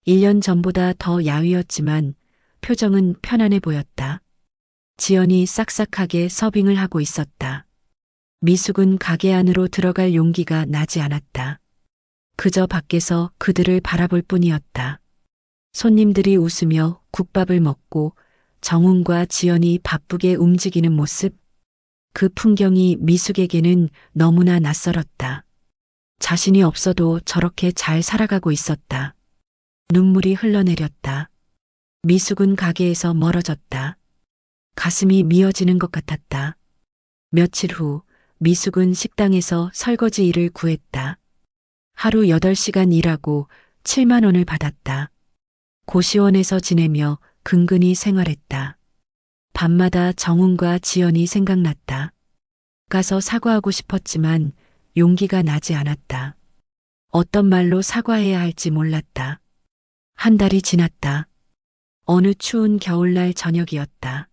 1년 전보다 더 야위었지만 표정은 편안해 보였다. 지연이 싹싹하게 서빙을 하고 있었다. 미숙은 가게 안으로 들어갈 용기가 나지 않았다. 그저 밖에서 그들을 바라볼 뿐이었다. 손님들이 웃으며 국밥을 먹고 정훈과 지연이 바쁘게 움직이는 모습. 그 풍경이 미숙에게는 너무나 낯설었다. 자신이 없어도 저렇게 잘 살아가고 있었다. 눈물이 흘러내렸다. 미숙은 가게에서 멀어졌다. 가슴이 미어지는 것 같았다. 며칠 후 미숙은 식당에서 설거지 일을 구했다. 하루 8시간 일하고 7만 원을 받았다. 고시원에서 지내며 근근히 생활했다. 밤마다 정훈과 지연이 생각났다. 가서 사과하고 싶었지만 용기가 나지 않았다. 어떤 말로 사과해야 할지 몰랐다. 한 달이 지났다. 어느 추운 겨울날 저녁이었다.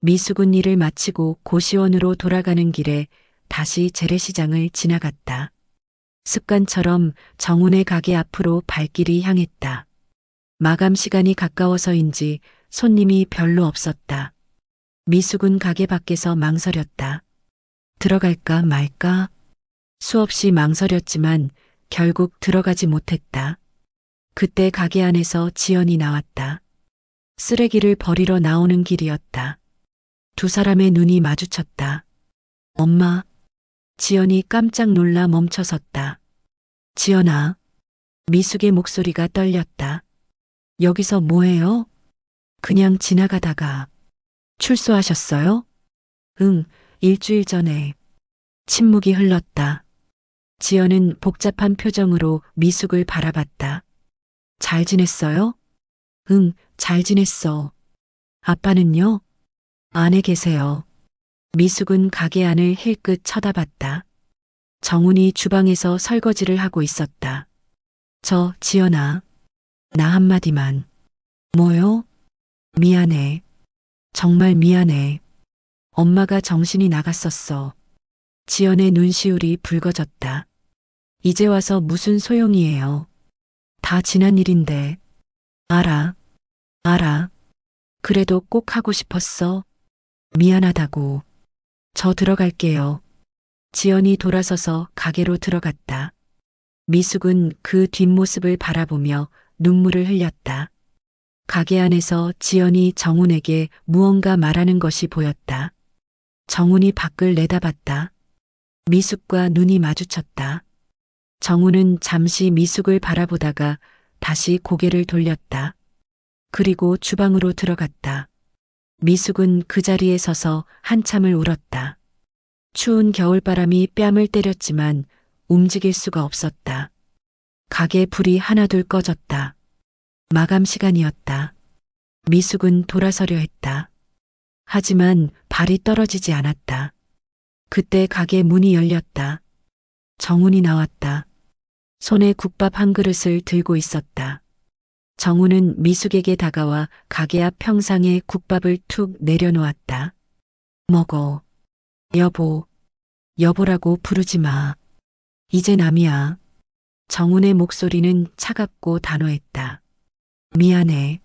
미숙은 일을 마치고 고시원으로 돌아가는 길에 다시 재래시장을 지나갔다. 습관처럼 정훈의 가게 앞으로 발길이 향했다. 마감 시간이 가까워서인지 손님이 별로 없었다. 미숙은 가게 밖에서 망설였다. 들어갈까 말까? 수없이 망설였지만 결국 들어가지 못했다. 그때 가게 안에서 지연이 나왔다. 쓰레기를 버리러 나오는 길이었다. 두 사람의 눈이 마주쳤다. 엄마. 지연이 깜짝 놀라 멈춰섰다. 지연아. 미숙의 목소리가 떨렸다. 여기서 뭐해요? 그냥 지나가다가. 출소하셨어요? 응, 일주일 전에. 침묵이 흘렀다. 지연은 복잡한 표정으로 미숙을 바라봤다. 잘 지냈어요? 응, 잘 지냈어. 아빠는요? 안에 계세요. 미숙은 가게 안을 힐끗 쳐다봤다. 정훈이 주방에서 설거지를 하고 있었다. 지연아. 나 한마디만. 뭐요? 미안해. 정말 미안해. 엄마가 정신이 나갔었어. 지연의 눈시울이 붉어졌다. 이제 와서 무슨 소용이에요. 다 지난 일인데. 알아. 그래도 꼭 하고 싶었어. 미안하다고. 저 들어갈게요. 지연이 돌아서서 가게로 들어갔다. 미숙은 그 뒷모습을 바라보며 눈물을 흘렸다. 가게 안에서 지연이 정훈에게 무언가 말하는 것이 보였다. 정훈이 밖을 내다봤다. 미숙과 눈이 마주쳤다. 정훈은 잠시 미숙을 바라보다가 다시 고개를 돌렸다. 그리고 주방으로 들어갔다. 미숙은 그 자리에 서서 한참을 울었다. 추운 겨울바람이 뺨을 때렸지만 움직일 수가 없었다. 가게 불이 하나둘 꺼졌다. 마감 시간이었다. 미숙은 돌아서려 했다. 하지만 발이 떨어지지 않았다. 그때 가게 문이 열렸다. 정훈이 나왔다. 손에 국밥 한 그릇을 들고 있었다. 정훈은 미숙에게 다가와 가게 앞 평상에 국밥을 툭 내려놓았다. 먹어. 여보. 여보라고 부르지 마. 이제 남이야. 정훈의 목소리는 차갑고 단호했다. 미안해.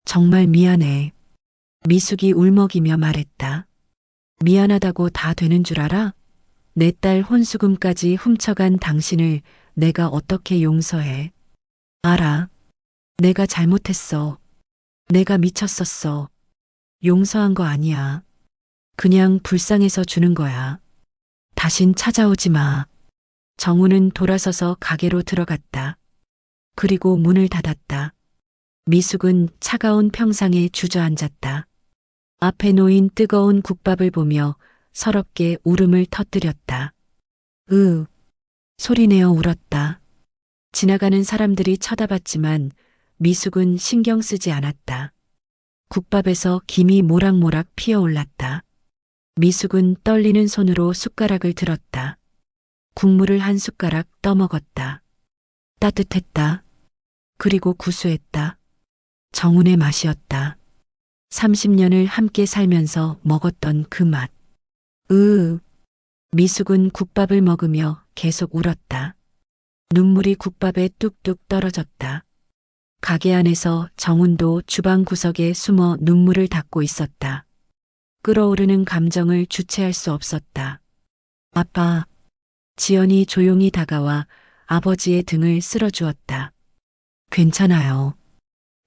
정말 미안해. 미숙이 울먹이며 말했다. 미안하다고 다 되는 줄 알아? 내 딸 혼수금까지 훔쳐간 당신을 내가 어떻게 용서해? 알아. 내가 잘못했어. 내가 미쳤었어. 용서한 거 아니야. 그냥 불쌍해서 주는 거야. 다신 찾아오지 마. 정우는 돌아서서 가게로 들어갔다. 그리고 문을 닫았다. 미숙은 차가운 평상에 주저앉았다. 앞에 놓인 뜨거운 국밥을 보며 서럽게 울음을 터뜨렸다. 소리내어 울었다. 지나가는 사람들이 쳐다봤지만 미숙은 신경 쓰지 않았다. 국밥에서 김이 모락모락 피어올랐다. 미숙은 떨리는 손으로 숟가락을 들었다. 국물을 한 숟가락 떠먹었다. 따뜻했다. 그리고 구수했다. 정훈의 맛이었다. 30년을 함께 살면서 먹었던 그 맛. 미숙은 국밥을 먹으며 계속 울었다. 눈물이 국밥에 뚝뚝 떨어졌다. 가게 안에서 정훈도 주방 구석에 숨어 눈물을 닦고 있었다. 끓어오르는 감정을 주체할 수 없었다. 아빠. 지연이 조용히 다가와 아버지의 등을 쓸어주었다. 괜찮아요.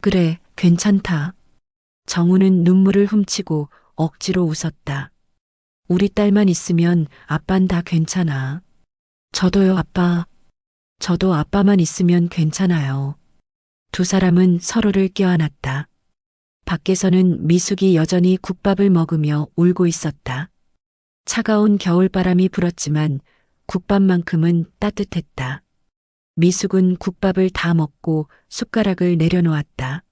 그래, 괜찮다. 정훈은 눈물을 훔치고 억지로 웃었다. 우리 딸만 있으면 아빤 다 괜찮아. 저도요, 아빠. 저도 아빠만 있으면 괜찮아요. 두 사람은 서로를 껴안았다. 밖에서는 미숙이 여전히 국밥을 먹으며 울고 있었다. 차가운 겨울바람이 불었지만 국밥만큼은 따뜻했다. 미숙은 국밥을 다 먹고 숟가락을 내려놓았다.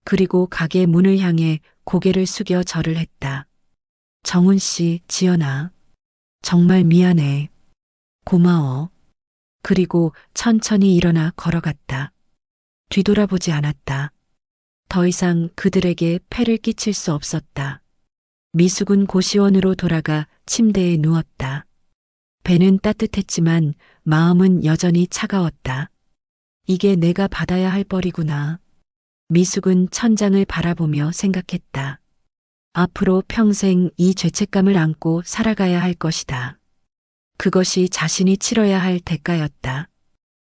그리고 가게 문을 향해 고개를 숙여 절을 했다. 정훈 씨, 지연아. 정말 미안해. 고마워. 그리고 천천히 일어나 걸어갔다. 뒤돌아보지 않았다. 더 이상 그들에게 폐를 끼칠 수 없었다. 미숙은 고시원으로 돌아가 침대에 누웠다. 배는 따뜻했지만 마음은 여전히 차가웠다. 이게 내가 받아야 할 벌이구나. 미숙은 천장을 바라보며 생각했다. 앞으로 평생 이 죄책감을 안고 살아가야 할 것이다. 그것이 자신이 치러야 할 대가였다.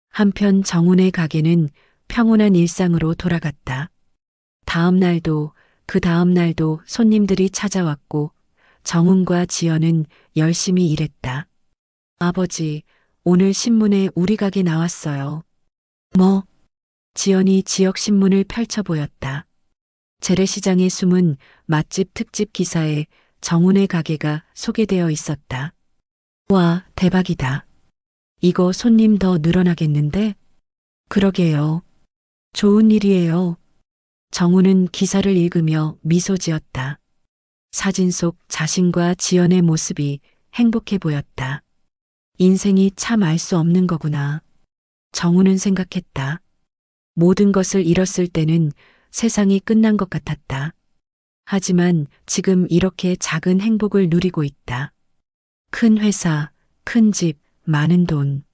한편 정훈의 가게는 평온한 일상으로 돌아갔다. 다음 날도 그 다음 날도 손님들이 찾아왔고 정훈과 지연은 열심히 일했다. 아버지, 오늘 신문에 우리 가게 나왔어요. 뭐? 지연이 지역신문을 펼쳐 보였다. 재래시장에 숨은 맛집 특집 기사에 정훈의 가게가 소개되어 있었다. 와, 대박이다. 이거 손님 더 늘어나겠는데? 그러게요. 좋은 일이에요. 정훈은 기사를 읽으며 미소 지었다. 사진 속 자신과 지연의 모습이 행복해 보였다. 인생이 참 알 수 없는 거구나. 정훈은 생각했다. 모든 것을 잃었을 때는 세상이 끝난 것 같았다. 하지만 지금 이렇게 작은 행복을 누리고 있다. 큰 회사, 큰 집, 많은 돈.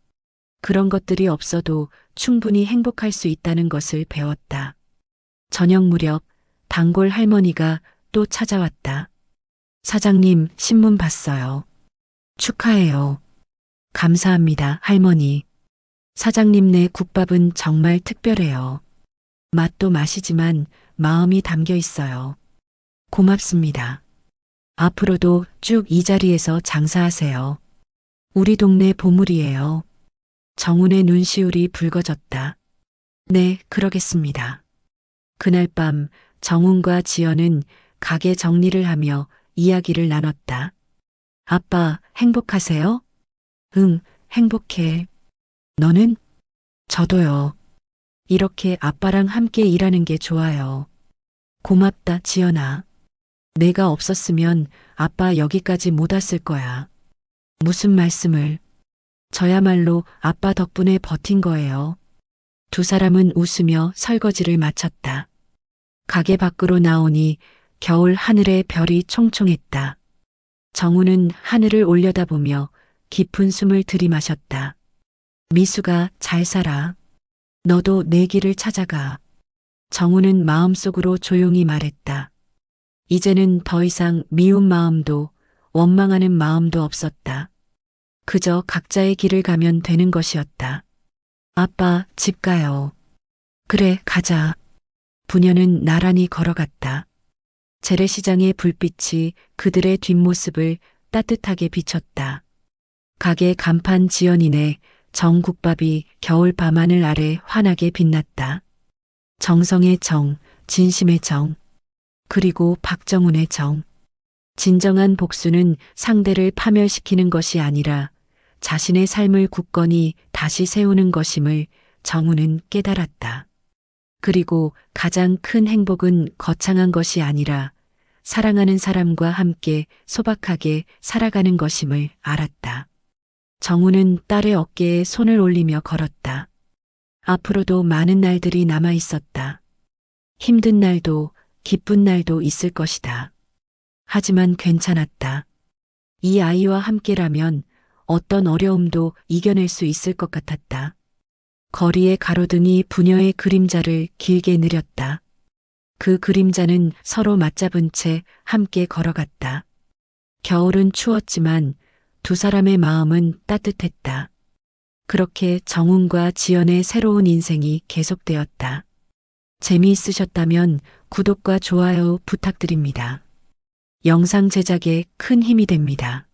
그런 것들이 없어도 충분히 행복할 수 있다는 것을 배웠다. 저녁 무렵 단골 할머니가 또 찾아왔다. 사장님, 신문 봤어요. 축하해요. 감사합니다, 할머니. 사장님네 국밥은 정말 특별해요. 맛도 맛이지만 마음이 담겨 있어요. 고맙습니다. 앞으로도 쭉 이 자리에서 장사하세요. 우리 동네 보물이에요. 정훈의 눈시울이 붉어졌다. 네, 그러겠습니다. 그날 밤 정훈과 지연은 가게 정리를 하며 이야기를 나눴다. 아빠, 행복하세요? 응, 행복해. 너는? 저도요. 이렇게 아빠랑 함께 일하는 게 좋아요. 고맙다, 지연아. 내가 없었으면 아빠 여기까지 못 왔을 거야. 무슨 말씀을. 저야말로 아빠 덕분에 버틴 거예요. 두 사람은 웃으며 설거지를 마쳤다. 가게 밖으로 나오니 겨울 하늘에 별이 총총했다. 정우는 하늘을 올려다보며 깊은 숨을 들이마셨다. 미수가 잘 살아. 너도 내 길을 찾아가. 정우는 마음속으로 조용히 말했다. 이제는 더 이상 미운 마음도 원망하는 마음도 없었다. 그저 각자의 길을 가면 되는 것이었다. 아빠, 집 가요. 그래, 가자. 부녀는 나란히 걸어갔다. 재래시장의 불빛이 그들의 뒷모습을 따뜻하게 비췄다. 가게 간판 지연이네 정국밥이 겨울 밤하늘 아래 환하게 빛났다. 정성의 정, 진심의 정, 그리고 박정훈의 정. 진정한 복수는 상대를 파멸시키는 것이 아니라 자신의 삶을 굳건히 다시 세우는 것임을 정우는 깨달았다. 그리고 가장 큰 행복은 거창한 것이 아니라 사랑하는 사람과 함께 소박하게 살아가는 것임을 알았다. 정우는 딸의 어깨에 손을 올리며 걸었다. 앞으로도 많은 날들이 남아 있었다. 힘든 날도 기쁜 날도 있을 것이다. 하지만 괜찮았다. 이 아이와 함께라면 어떤 어려움도 이겨낼 수 있을 것 같았다. 거리의 가로등이 부녀의 그림자를 길게 느렸다. 그 그림자는 서로 맞잡은 채 함께 걸어갔다. 겨울은 추웠지만 두 사람의 마음은 따뜻했다. 그렇게 정훈과 지연의 새로운 인생이 계속되었다. 재미있으셨다면 구독과 좋아요 부탁드립니다. 영상 제작에 큰 힘이 됩니다.